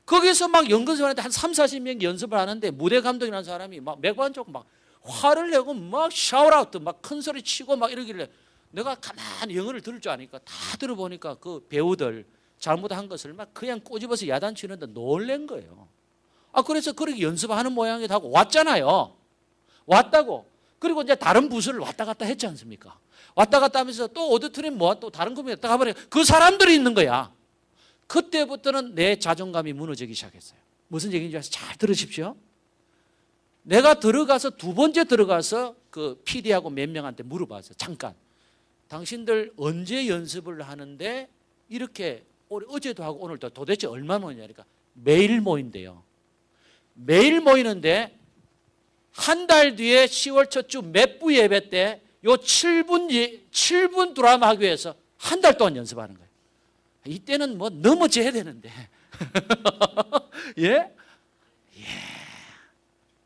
거기서 막 연극을 하는데 한 3, 40명 연습을 하는데 무대 감독이라는 사람이 막 맥반쪽 막 화를 내고 막 샤워아웃 막 큰 소리 치고 막 이러길래 내가 가만히 영어를 들을 줄 아니까 다 들어보니까 그 배우들 잘못한 것을 막 그냥 꼬집어서 야단치는데 놀란 거예요. 그래서 그렇게 연습하는 모양이다 하고 왔잖아요. 왔다고. 그리고 이제 다른 부서를 왔다 갔다 했지 않습니까? 왔다 갔다 하면서 또 오디토리움 모아 또 다른 곳에 갔다 가버려. 그 사람들이 있는 거야. 그때부터는 내 자존감이 무너지기 시작했어요. 무슨 얘기인지 아세요? 잘 들으십시오. 내가 들어가서 두 번째 들어가서 그 PD하고 몇 명한테 물어봤어요. 잠깐. 당신들 언제 연습을 하는데 이렇게 어제도 하고 오늘도 도대체 얼마 모이냐니까 매일 모인대요. 매일 모이는데 한 달 뒤에 10월 첫 주 몇 부 예배 때 요 7분 드라마 하기 위해서 한 달 동안 연습하는 거예요. 이때는 뭐 넘어져야 되는데 예?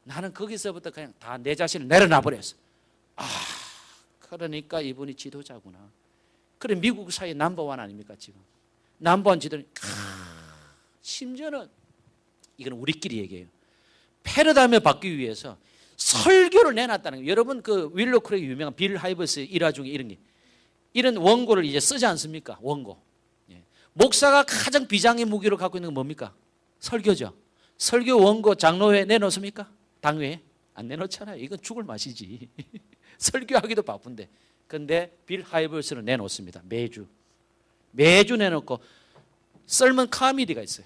나는 거기서부터 그냥 다 내 자신을 내려놔 버렸어. 그러니까 이분이 지도자구나. 그래 미국 사회 넘버원 아닙니까 지금? 넘버원 지도는 심지어는 이건 우리끼리 얘기해요. 패러다임을 바뀌기 위해서 설교를 내놨다는 거예요. 여러분 그 윌로 크릭 유명한 빌 하이버스 일화 중에 이런 원고를 이제 쓰지 않습니까? 원고. 목사가 가장 비장의 무기로 갖고 있는 건 뭡니까? 설교죠. 설교 원고 장로회에 내놓습니까? 당회에? 안 내놓잖아요. 이건 죽을 맛이지. 설교하기도 바쁜데. 근데 빌 하이버스는 내놓습니다. 매주 내놓고 썰문 카미디가 있어요.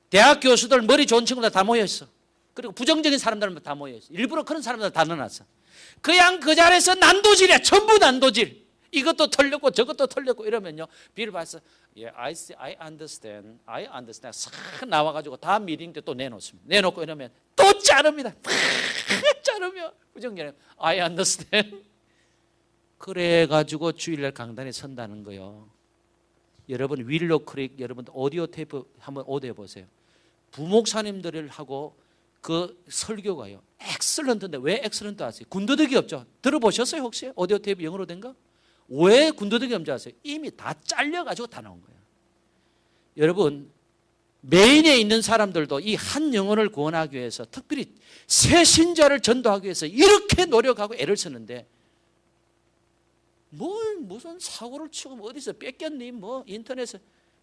대학 교수들 머리 좋은 친구들 다 모여있어. 그리고 부정적인 사람들은 다 모여있어. 일부러 그런 사람들 다 넣어놨어. 그냥 그 자리에서 난도질이야. 전부 난도질. 이것도 털렸고 저것도 털렸고 이러면요. 빌 봐서 I understand. 싹 나와가지고 다 미팅 때 또 내놓습니다. 내놓고 이러면 또 자릅니다. 자르면 부정적인 I understand. 그래가지고 주일날 강단에 선다는 거요. 여러분 윌로 크릭 여러분 오디오 테이프 한번 오디오 보세요. 부목사님들을 하고 그 설교가요. 엑셀런트인데 왜 엑셀런트 아세요? 군더더기 없죠. 들어보셨어요 혹시? 오디오 테이프 영어로 된 거? 왜 군더더기 없는지 아세요? 이미 다 잘려가지고 다 나온 거예요. 여러분 메인에 있는 사람들도 이 한 영혼을 구원하기 위해서 특별히 새 신자를 전도하기 위해서 이렇게 노력하고 애를 쓰는데 무슨 사고를 치고 뭐 어디서 뺏겼니 뭐 인터넷에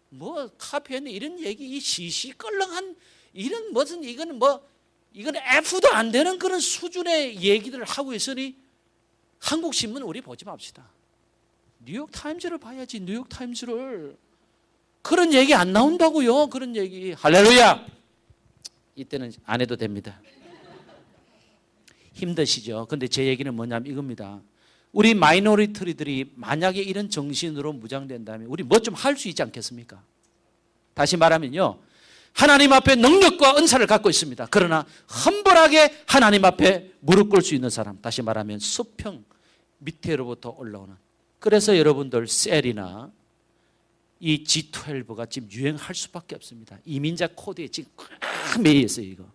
뭐 카피했니 이런 얘기 이 시시껄렁한 이런 무슨 이건 F도 안 되는 그런 수준의 얘기들을 하고 있으니 한국 신문 우리 보지 맙시다. 뉴욕 타임즈를 봐야지. 뉴욕 타임즈를 그런 얘기 안 나온다고요. 그런 얘기. 할렐루야. 이때는 안 해도 됩니다. 힘드시죠. 근데 제 얘기는 뭐냐면 이겁니다. 우리 마이너리티들이 만약에 이런 정신으로 무장된다면 우리 뭐 좀 할 수 있지 않겠습니까? 다시 말하면요. 하나님 앞에 능력과 은사를 갖고 있습니다. 그러나 험벌하게 하나님 앞에 무릎 꿇을 수 있는 사람. 다시 말하면 수평 밑에로부터 올라오는. 그래서 여러분들 셀이나 이 G12가 지금 유행할 수밖에 없습니다. 이민자 코드에 지금 꽉 매여 있어요.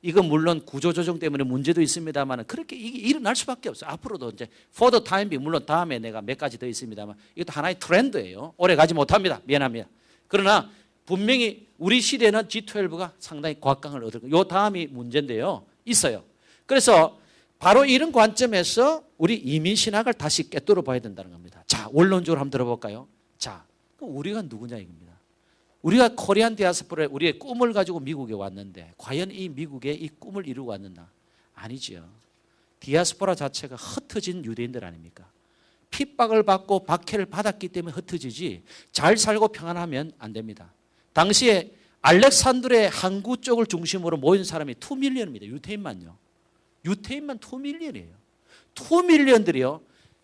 이거 물론 구조조정 때문에 문제도 있습니다만 그렇게 이게 일어날 수밖에 없어요. 앞으로도 이제 for the time being 물론 다음에 내가 몇 가지 더 있습니다만 이것도 하나의 트렌드예요. 오래 가지 못합니다. 미안합니다. 그러나 분명히 우리 시대는 G12가 상당히 곽강을 얻을 거예요. 요 다음이 문제인데요. 있어요. 그래서 바로 이런 관점에서 우리 이민신학을 다시 꿰뚫어 봐야 된다는 겁니다. 자, 원론적으로 한번 들어볼까요? 자, 그럼 우리가 누구냐 이겁니다. 우리가 코리안 디아스포라에 우리의 꿈을 가지고 미국에 왔는데 과연 이 미국의 이 꿈을 이루고 왔느냐? 아니죠. 디아스포라 자체가 흩어진 유대인들 아닙니까? 핍박을 받고 박해를 받았기 때문에 흩어지지 잘 살고 평안하면 안 됩니다. 당시에 알렉산드르의 항구 쪽을 중심으로 모인 사람이 2밀리언입니다. 유태인만요. 유태인만 2밀리언이에요. 2밀리언들이요.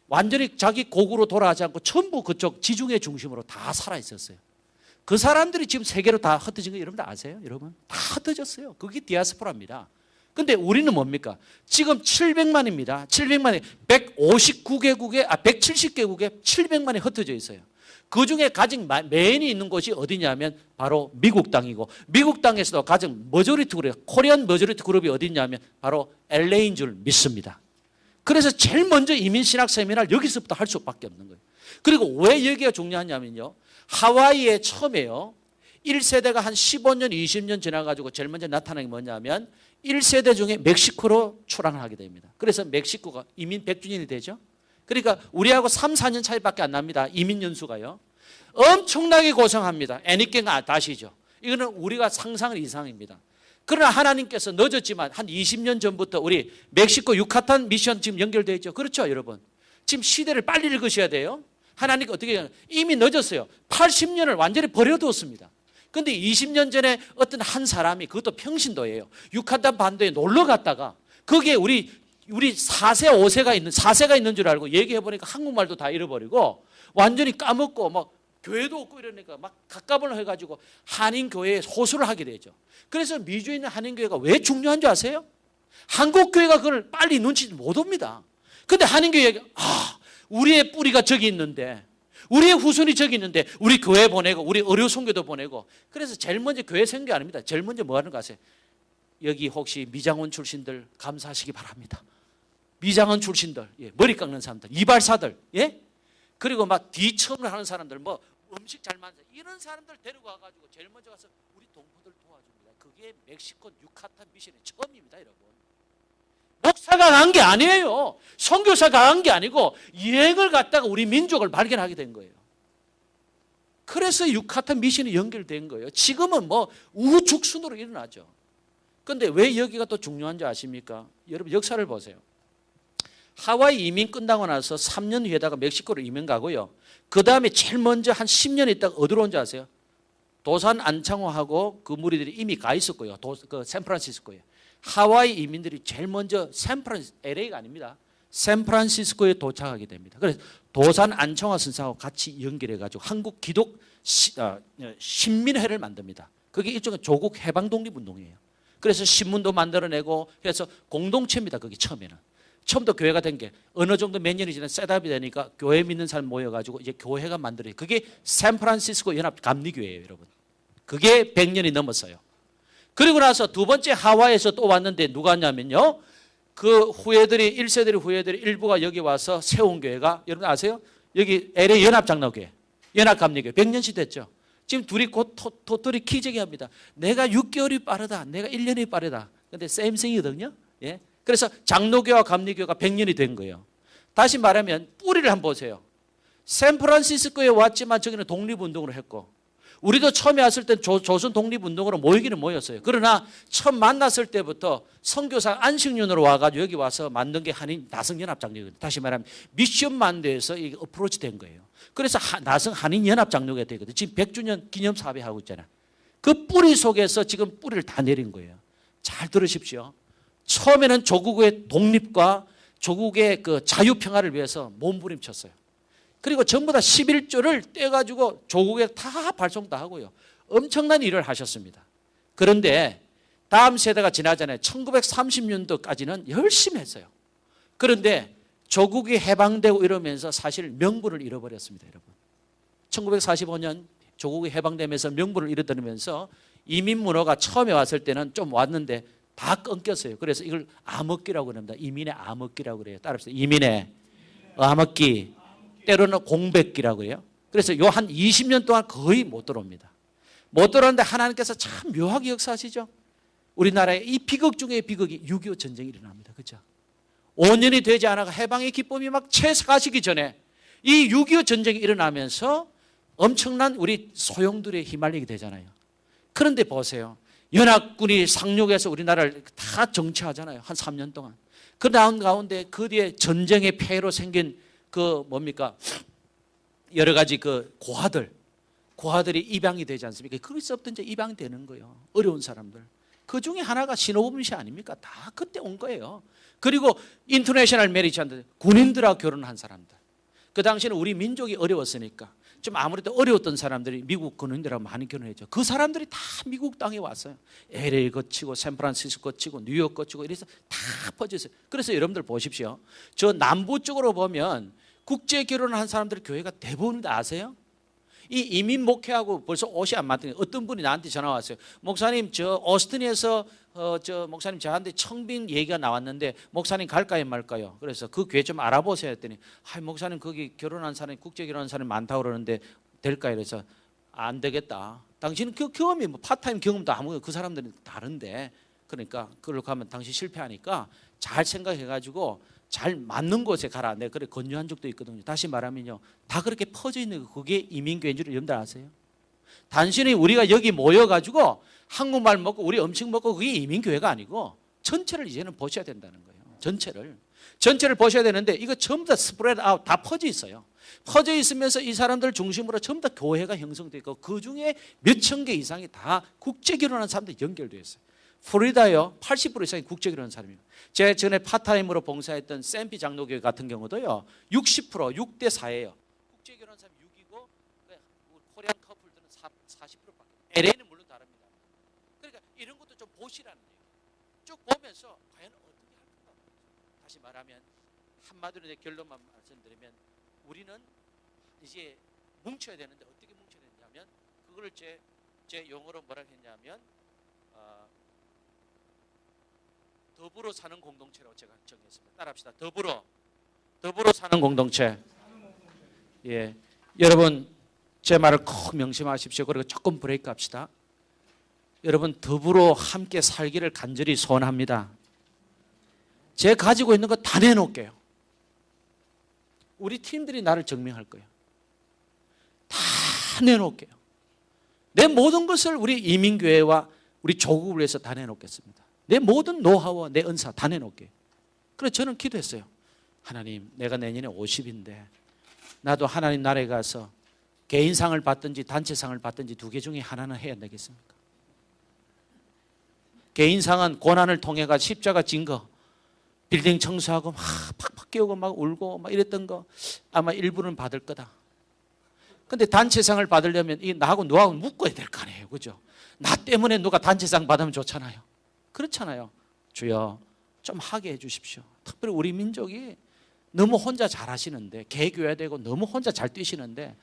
완전히 자기 고국으로 돌아가지 않고 전부 그쪽 지중해 중심으로 다 살아 있었어요. 그 사람들이 지금 세계로 다 흩어진 거 여러분들 아세요? 여러분 다 흩어졌어요. 그게 디아스포라입니다. 근데 우리는 뭡니까? 지금 700만입니다. 700만이 159개국에 170개국에 700만이 흩어져 있어요. 그중에 가장 메인이 있는 곳이 어디냐면 바로 미국 땅이고 미국 땅에서도 가장 머저리티 그룹, 코리안 머저리티 그룹이 어디냐면 바로 LA인 줄 믿습니다. 그래서 제일 먼저 이민신학 세미나를 여기서부터 할 수밖에 없는 거예요. 그리고 왜 여기가 중요하냐면요. 하와이에 처음에요. 1세대가 한 15년, 20년 지나가지고 제일 먼저 나타난 게 뭐냐면 1세대 중에 멕시코로 출항을 하게 됩니다. 그래서 멕시코가 이민 100주년이 되죠. 그러니까 우리하고 3, 4년 차이밖에 안 납니다. 이민 연수가요. 엄청나게 고생합니다. 애니깽 다시죠. 이거는 우리가 상상을 이상입니다. 그러나 하나님께서 늦었지만 한 20년 전부터 우리 멕시코 유카탄 미션 지금 연결되어 있죠. 그렇죠, 여러분? 지금 시대를 빨리 읽으셔야 돼요. 하나님께 어떻게 해요? 이미 늦었어요. 80년을 완전히 버려두었습니다. 그런데 20년 전에 어떤 한 사람이 그것도 평신도예요. 유카탄 반도에 놀러 갔다가 거기에 우리 4세, 4세가 있는 줄 알고 얘기해 보니까 한국말도 다 잃어버리고 완전히 까먹고 막 교회도 없고 이러니까 막 갑갑을 해가지고 한인교회에 호소를 하게 되죠. 그래서 미주에 있는 한인교회가 왜 중요한 줄 아세요? 한국교회가 그걸 빨리 눈치 못 옵니다. 근데 한인교회가 우리의 뿌리가 저기 있는데 우리의 후손이 저기 있는데 우리 교회 보내고 우리 의료 선교도 보내고 그래서 제일 먼저 교회 선교 아닙니다. 제일 먼저 뭐 하는 거 아세요? 여기 혹시 미장원 출신들 감사하시기 바랍니다. 미장원 출신들, 머리 깎는 사람들, 이발사들, 그리고 막 뒤처음을 하는 사람들, 뭐 음식 잘 만드는 이런 사람들 데리고 와가지고 제일 먼저 가서 우리 동포들 도와줍니다. 그게 멕시코 유카탄 미션의 처음입니다, 여러분. 목사가 간 게 아니에요. 선교사가 간 게 아니고 여행을 갔다가 우리 민족을 발견하게 된 거예요. 그래서 유카탄 미션이 연결된 거예요. 지금은 뭐 우후죽순으로 일어나죠. 그런데 왜 여기가 또 중요한 줄 아십니까? 여러분 역사를 보세요. 하와이 이민 끝나고 나서 3년 후에다가 멕시코로 이민 가고요. 그 다음에 제일 먼저 한 10년 있다가 어디로 온 줄 아세요? 도산 안창호하고 그 무리들이 이미 가 있었고요. 그 샌프란시스코에. 하와이 이민들이 제일 먼저 LA가 아닙니다. 샌프란시스코에 도착하게 됩니다. 그래서 도산 안창호 선생하고 같이 연결해가지고 한국 기독 신민회를 만듭니다. 그게 일종의 조국 해방 독립운동이에요. 그래서 신문도 만들어내고 해서 공동체입니다. 그게 처음에는. 처음부터 교회가 된 게 어느 정도 몇 년이 지나 셋업이 되니까 교회 믿는 사람 모여가지고 이제 교회가 만들어요. 그게 샌프란시스코 연합 감리교회예요, 여러분. 그게 100년이 넘었어요. 그리고 나서 두 번째 하와이에서 또 왔는데 누가 왔냐면요. 그 후예들이 1세들이 후예들이 일부가 여기 와서 세운 교회가 여러분 아세요? 여기 LA 연합장로교회, 연합감리교회 100년씩 됐죠. 지금 둘이 곧 도토리 키재기합니다. 내가 6개월이 빠르다. 내가 1년이 빠르다. 근데 쌤생이거든요. 예. 그래서 장로교와 감리교가 100년이 된 거예요. 다시 말하면 뿌리를 한번 보세요. 샌프란시스코에 왔지만 저기는 독립운동을 했고 우리도 처음에 왔을 땐 조선 독립운동으로 모이기는 모였어요. 그러나 처음 만났을 때부터 선교사 안식년으로 와가지고 여기 와서 만든 게 한인 나성연합장로거든요. 다시 말하면 미션만대에서 이게 어프로치 된 거예요. 그래서 나성 한인연합장로가 되거든요. 지금 100주년 기념사회 하고 있잖아요. 그 뿌리 속에서 지금 뿌리를 다 내린 거예요. 잘 들으십시오. 처음에는 조국의 독립과 조국의 그 자유평화를 위해서 몸부림쳤어요. 그리고 전부 다 11조를 떼가지고 조국에 다 발송 다 하고요. 엄청난 일을 하셨습니다. 그런데 다음 세대가 지나잖아요. 1930년도까지는 열심히 했어요. 그런데 조국이 해방되고 이러면서 사실 명분을 잃어버렸습니다, 여러분. 1945년 조국이 해방되면서 명분을 잃어버리면서 이민 문화가 처음에 왔을 때는 좀 왔는데 다 끊겼어요. 그래서 이걸 암흑기라고 합니다. 이민의 암흑기라고 그래요. 따라합시다. 이민의 암흑기. 때로는 공백기라고 해요. 그래서 요 한 20년 동안 거의 못 들어옵니다. 못 들어오는데 하나님께서 참 묘하게 역사하시죠. 우리나라에 이 비극 중에 비극이 6.25 전쟁이 일어납니다. 그렇죠? 5년이 되지 않아가 해방의 기쁨이 막 채가시기 전에 이 6.25 전쟁이 일어나면서 엄청난 우리 소용돌이에 휘말리게 되잖아요. 그런데 보세요. 연합군이 상륙해서 우리나라를 다 정치하잖아요. 한 3년 동안. 그 다음 가운데 그 뒤에 전쟁의 폐해로 생긴 그 뭡니까? 여러 가지 그 고아들이 입양이 되지 않습니까? 그리스도부터 이제 입양이 되는 거예요. 어려운 사람들. 그 중에 하나가 신호범시 아닙니까? 다 그때 온 거예요. 그리고 인터내셔널 메리지한테 군인들하고 결혼한 사람들. 그 당시에는 우리 민족이 어려웠으니까 좀 아무래도 어려웠던 사람들이 미국 군인들하고 많이 결혼했죠. 그 사람들이 다 미국 땅에 왔어요. LA 거치고 샌프란시스코 거치고 뉴욕 거치고 이래서 다 퍼졌어요. 그래서 여러분들 보십시오. 저 남부 쪽으로 보면 국제 결혼한 사람들 교회가 대부분 다 아세요? 이 이민 목회하고 벌써 옷이 안 맞더니 어떤 분이 나한테 전화 왔어요. 목사님 저 오스틴에서 저 목사님 저한테 청빙 얘기가 나왔는데 목사님 갈까요 말까요? 그래서 그 교회 좀 알아보세요 했더니 목사님 거기 결혼한 사람이 국제 결혼한 사람이 많다고 그러는데 될까요? 그래서 안 되겠다. 당신은 그 경험이 뭐 파타임 경험도 아무 그 사람들은 다른데 그러니까 그걸로 가면 당신 실패하니까 잘 생각해가지고 잘 맞는 곳에 가라. 내가 그래 권유한 적도 있거든요. 다시 말하면요. 다 그렇게 퍼져 있는 거 그게 이민교회인 줄 여러분들 아세요? 단순히 우리가 여기 모여가지고 한국말 먹고 우리 음식 먹고 그게 이민교회가 아니고 전체를 이제는 보셔야 된다는 거예요. 전체를 보셔야 되는데 이거 전부 다 스프레드 아웃 다 퍼져 있어요. 퍼져 있으면서 이 사람들 중심으로 전부 다 교회가 형성되어 있고 그중에 몇천 개 이상이 다 국제 결혼한 사람들이 연결되어 있어요. 플로리다요 80% 이상이 국제 결혼한 사람이에요. 제가 전에 파타임으로 봉사했던 샌피 장로교회 같은 경우도요 60% 6대 4예요. 국제 결혼한 사람이 6이고 코리안 커플들은 40%밖에. LA는 물론 다릅니다. 그러니까 이런 것도 좀 보시라는 얘기예요. 쭉 보면서 과연 어떻게 할까? 다시 말하면 한마디로 내 결론만 말씀드리면 우리는 이제 뭉쳐야 되는데 어떻게 뭉쳐야 되냐면 그걸 제 용어로 뭐라 했냐면 더불어 사는 공동체라고 제가 정했습니다. 따라합시다. 더불어 사는 공동체. 예, 여러분 제 말을 꼭 명심하십시오. 그리고 조금 브레이크 합시다. 여러분 더불어 함께 살기를 간절히 소원합니다. 제가 가지고 있는 거 다 내놓을게요. 우리 팀들이 나를 증명할 거예요. 다 내놓을게요. 내 모든 것을 우리 이민교회와 우리 조국을 위해서 다 내놓겠습니다. 내 모든 노하우와 내 은사 다 내놓을게. 그래서 저는 기도했어요. 하나님, 내가 내년에 50인데 나도 하나님 나라에 가서 개인상을 받든지 단체상을 받든지 두 개 중에 하나는 해야 되겠습니까? 개인상은 고난을 통해 가 십자가 진 거, 빌딩 청소하고 막 팍팍 깨우고 막 울고 막 이랬던 거 아마 일부는 받을 거다. 근데 단체상을 받으려면 이 나하고 누구하고 묶어야 될 거 아니에요. 그죠? 나 때문에 누가 단체상 받으면 좋잖아요. 그렇잖아요. 주여 좀 하게 해 주십시오. 특별히 우리 민족이 너무 혼자 잘하시는데, 개교회되고 너무 혼자 잘 뛰시는데,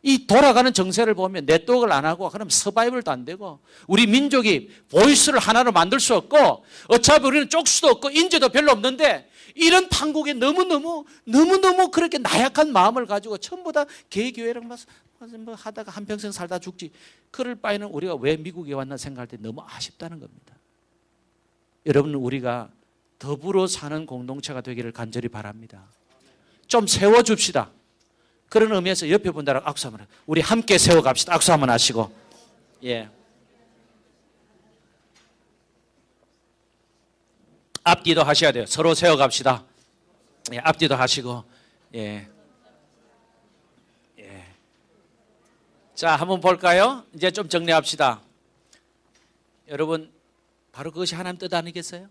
이 돌아가는 정세를 보면 네트워크를 안 하고 그럼 서바이벌도 안 되고, 우리 민족이 보이스를 하나로 만들 수 없고, 어차피 우리는 쪽수도 없고 인재도 별로 없는데, 이런 판국에 너무너무 그렇게 나약한 마음을 가지고 전부 다 개교회랑 뭐 하다가 한평생 살다 죽지, 그럴 바에는 우리가 왜 미국에 왔나 생각할 때 너무 아쉽다는 겁니다. 여러분, 우리가 더불어 사는 공동체가 되기를 간절히 바랍니다. 좀 세워줍시다. 그런 의미에서 옆에 분들하고 악수 한번, 우리 함께 세워갑시다. 악수 한번 하시고. 예. 앞뒤도 하셔야 돼요. 서로 세워갑시다. 예, 앞뒤도 하시고. 예. 예. 자, 한번 볼까요? 이제 좀 정리합시다. 여러분, 바로 그것이 하나님 뜻 아니겠어요?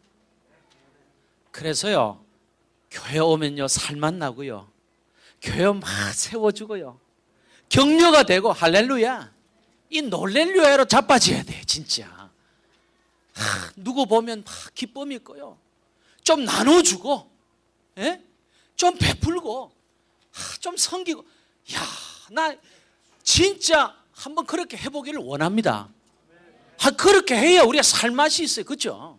그래서요, 교회 오면요, 살만 나고요, 교회 막 세워주고요, 격려가 되고, 할렐루야, 이 놀렐루야로 자빠져야 돼, 진짜. 누구 보면 막 기쁨이 있고요, 좀 나눠주고, 예? 좀 베풀고, 좀 섬기고. 야, 나 진짜 한번 그렇게 해보기를 원합니다. 그렇게 해야 우리가 살맛이 있어요. 그렇죠?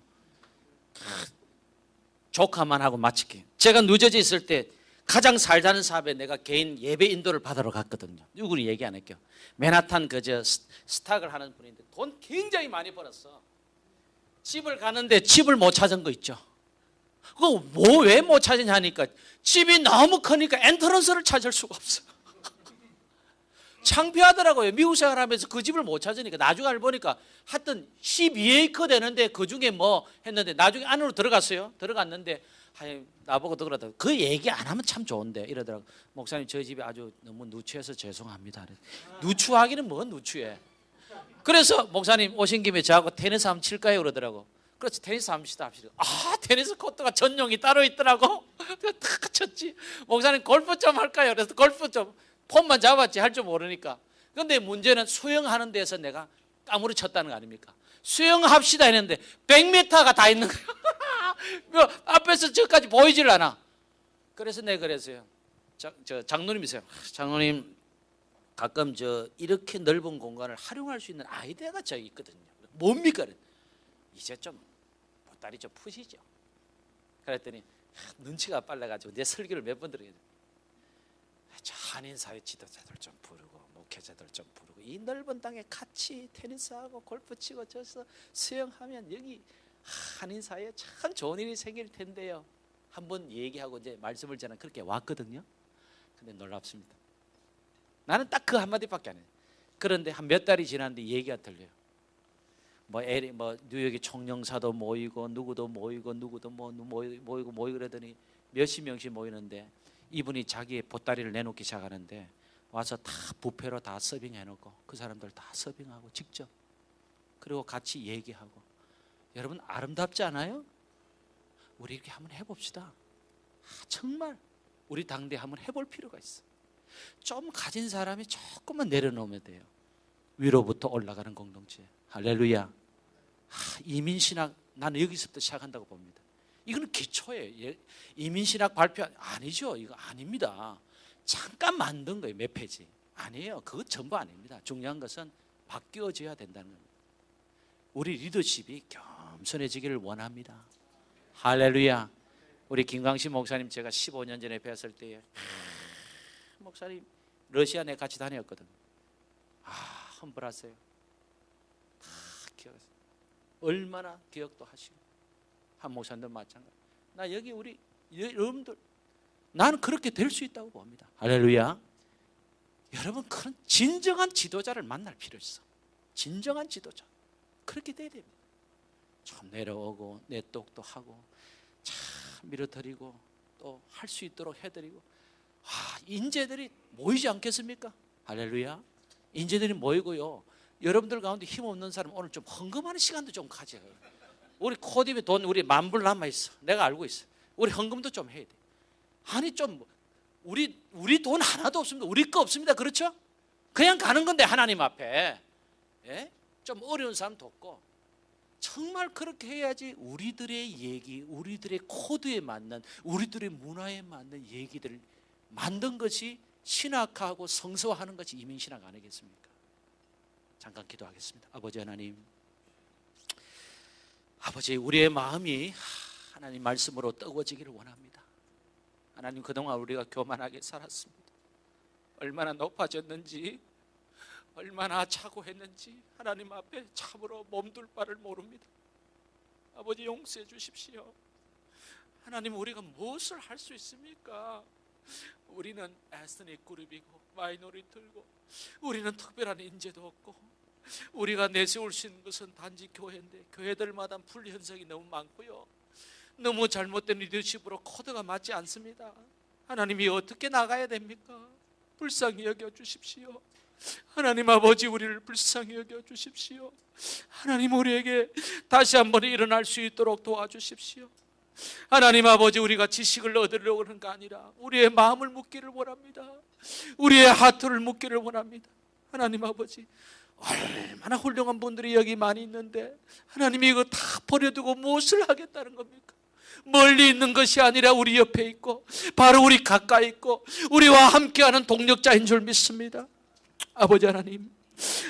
조카만 하고 마칠게요. 제가 뉴저지 있을 때 가장 살다는 사업에 내가 개인 예배 인도를 받으러 갔거든요. 누구는 얘기 안 할게요. 맨하탄 그저 스탁을 하는 분인데 돈 굉장히 많이 벌었어. 집을 가는데 집을 못 찾은 거 있죠. 그거 뭐 왜 못 찾으냐 하니까 집이 너무 크니까 엔트런스를 찾을 수가 없어. 창피하더라고요. 미국 생활하면서 그 집을 못 찾으니까. 나중에 알고 보니까 하여튼 12에이커 되는데 그중에 뭐 했는데 나중에 안으로 들어갔어요. 들어갔는데 나보고 그러더라고요. 그 얘기 안 하면 참 좋은데 이러더라고요. 목사님, 저희 집이 아주 너무 누추해서 죄송합니다. 누추하기는 뭐 누추해. 그래서 목사님 오신 김에 저하고 테니스 한번 칠까요? 그러더라고. 그렇지, 테니스 한번 합시다. 테니스 코트가 전용이 따로 있더라고. 다 쳤지. 목사님 골프 좀 할까요? 그래서 골프 좀, 폼만 잡았지 할 줄 모르니까. 그런데 문제는 수영하는 데서 내가 까무리 쳤다는 거 아닙니까? 수영합시다 했는데 100m가 다 있는 거예요. 앞에서 저까지 보이질 않아. 그래서 내가 그랬어요. 저 장로님이세요. 장로님, 가끔 이렇게 넓은 공간을 활용할 수 있는 아이디어가 저기 있거든요. 뭡니까? 이제 좀 보따리 좀 푸시죠. 그랬더니 눈치가 빨라가지고 내 설교를 몇 번 들어요. 저 한인사회 지도자들 좀 부르고 목회자들 좀 부르고 이 넓은 땅에 같이 테니스하고 골프 치고 저서 수영하면 여기 한인사회에 참 좋은 일이 생길 텐데요. 한번 얘기하고 이제 말씀을 저는 그렇게 왔거든요. 근데 놀랍습니다. 나는 딱 그 한마디밖에 안 해요. 그런데 한 몇 달이 지났는데 얘기가 들려요. 뭐 뉴욕의 총영사도 모이고 누구도 모이고 누구도 모이고 그러더니 몇십 명씩 모이는데 이분이 자기의 보따리를 내놓기 시작하는데 와서 다 부페로 다 서빙해놓고 그 사람들 다 서빙하고 직접, 그리고 같이 얘기하고. 여러분, 아름답지 않아요? 우리 이렇게 한번 해봅시다. 정말 우리 당대 한번 해볼 필요가 있어. 좀 가진 사람이 조금만 내려놓으면 돼요. 위로부터 올라가는 공동체. 할렐루야. 이민신학, 나는 여기서부터 시작한다고 봅니다. 이거는 기초예요. 이민신학 발표 아니죠. 이거 아닙니다. 잠깐 만든 거예요. 몇 페이지. 아니에요. 그거 전부 아닙니다. 중요한 것은 바뀌어져야 된다는 겁니다. 우리 리더십이 겸손해지기를 원합니다. 할렐루야. 우리 김광신 목사님 제가 15년 전에 뵀을 때에 목사님 러시아 내 같이 다녔거든. 험불하세요. 다 기억하세요. 얼마나 기억도 하시고. 한 목사님도 마찬가지. 나 여기 우리 여러분들, 나는 그렇게 될 수 있다고 봅니다. 할렐루야. 여러분, 그런 진정한 지도자를 만날 필요 있어. 진정한 지도자. 그렇게 돼야 됩니다. 좀 내려오고 내 똑도 하고 참 밀어드리고 또 할 수 있도록 해드리고, 인재들이 모이지 않겠습니까? 할렐루야. 인재들이 모이고요, 여러분들 가운데 힘없는 사람 오늘 좀 헌금하는 시간도 좀 가져요. 우리 코디비 돈 우리 $10,000 남아있어. 내가 알고 있어. 우리 헌금도 좀 해야 돼. 아니 좀 우리 돈 하나도 없습니다. 우리 거 없습니다. 그렇죠? 그냥 가는 건데 하나님 앞에, 예? 좀 어려운 사람 돕고, 정말 그렇게 해야지 우리들의 얘기, 우리들의 코드에 맞는, 우리들의 문화에 맞는 얘기들을 만든 것이 신학하고 성서화하는 것이 이민신학 아니겠습니까? 잠깐 기도하겠습니다. 아버지 하나님, 아버지, 우리의 마음이 하나님 말씀으로 뜨거워지기를 원합니다. 하나님, 그동안 우리가 교만하게 살았습니다. 얼마나 높아졌는지, 얼마나 차고했는지 하나님 앞에 참으로 몸둘 바를 모릅니다. 아버지, 용서해 주십시오. 하나님, 우리가 무엇을 할 수 있습니까? 우리는 에스닉 그룹이고 마이너리티고, 우리는 특별한 인재도 없고, 우리가 내세울 수 있는 것은 단지 교회인데 교회들마다 분리 현상이 너무 많고요, 너무 잘못된 리더십으로 코드가 맞지 않습니다. 하나님이 어떻게 나가야 됩니까? 불쌍히 여겨 주십시오. 하나님 아버지, 우리를 불쌍히 여겨 주십시오. 하나님, 우리에게 다시 한번 일어날 수 있도록 도와주십시오. 하나님 아버지, 우리가 지식을 얻으려고 하는 게 아니라 우리의 마음을 묻기를 원합니다. 우리의 하트를 묻기를 원합니다. 하나님 아버지, 얼마나 훌륭한 분들이 여기 많이 있는데 하나님이 이거 다 버려두고 무엇을 하겠다는 겁니까? 멀리 있는 것이 아니라 우리 옆에 있고 바로 우리 가까이 있고 우리와 함께하는 동력자인 줄 믿습니다. 아버지 하나님,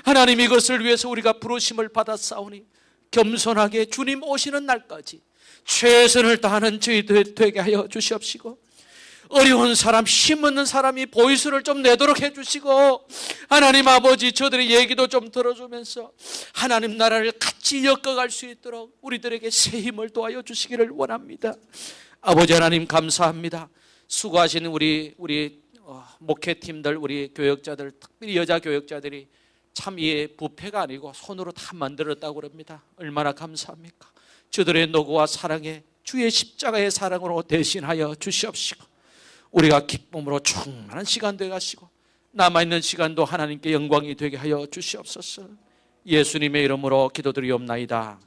하나님 이것을 위해서 우리가 부르심을 받았사오니 겸손하게 주님 오시는 날까지 최선을 다하는 저희들 되게 하여 주시옵시고, 어려운 사람, 힘없는 사람이 보이스를 좀 내도록 해주시고, 하나님 아버지, 저들의 얘기도 좀 들어주면서 하나님 나라를 같이 엮어갈 수 있도록 우리들에게 새 힘을 도와여 주시기를 원합니다. 아버지 하나님, 감사합니다. 수고하시는 우리 목회팀들, 우리 교역자들, 특별히 여자 교역자들이 참 이게 부패가 아니고 손으로 다 만들었다고 그럽니다. 얼마나 감사합니까? 저들의 노고와 사랑에 주의 십자가의 사랑으로 대신하여 주시옵시고, 우리가 기쁨으로 충만한 시간 되게 하시고 남아있는 시간도 하나님께 영광이 되게 하여 주시옵소서. 예수님의 이름으로 기도드리옵나이다.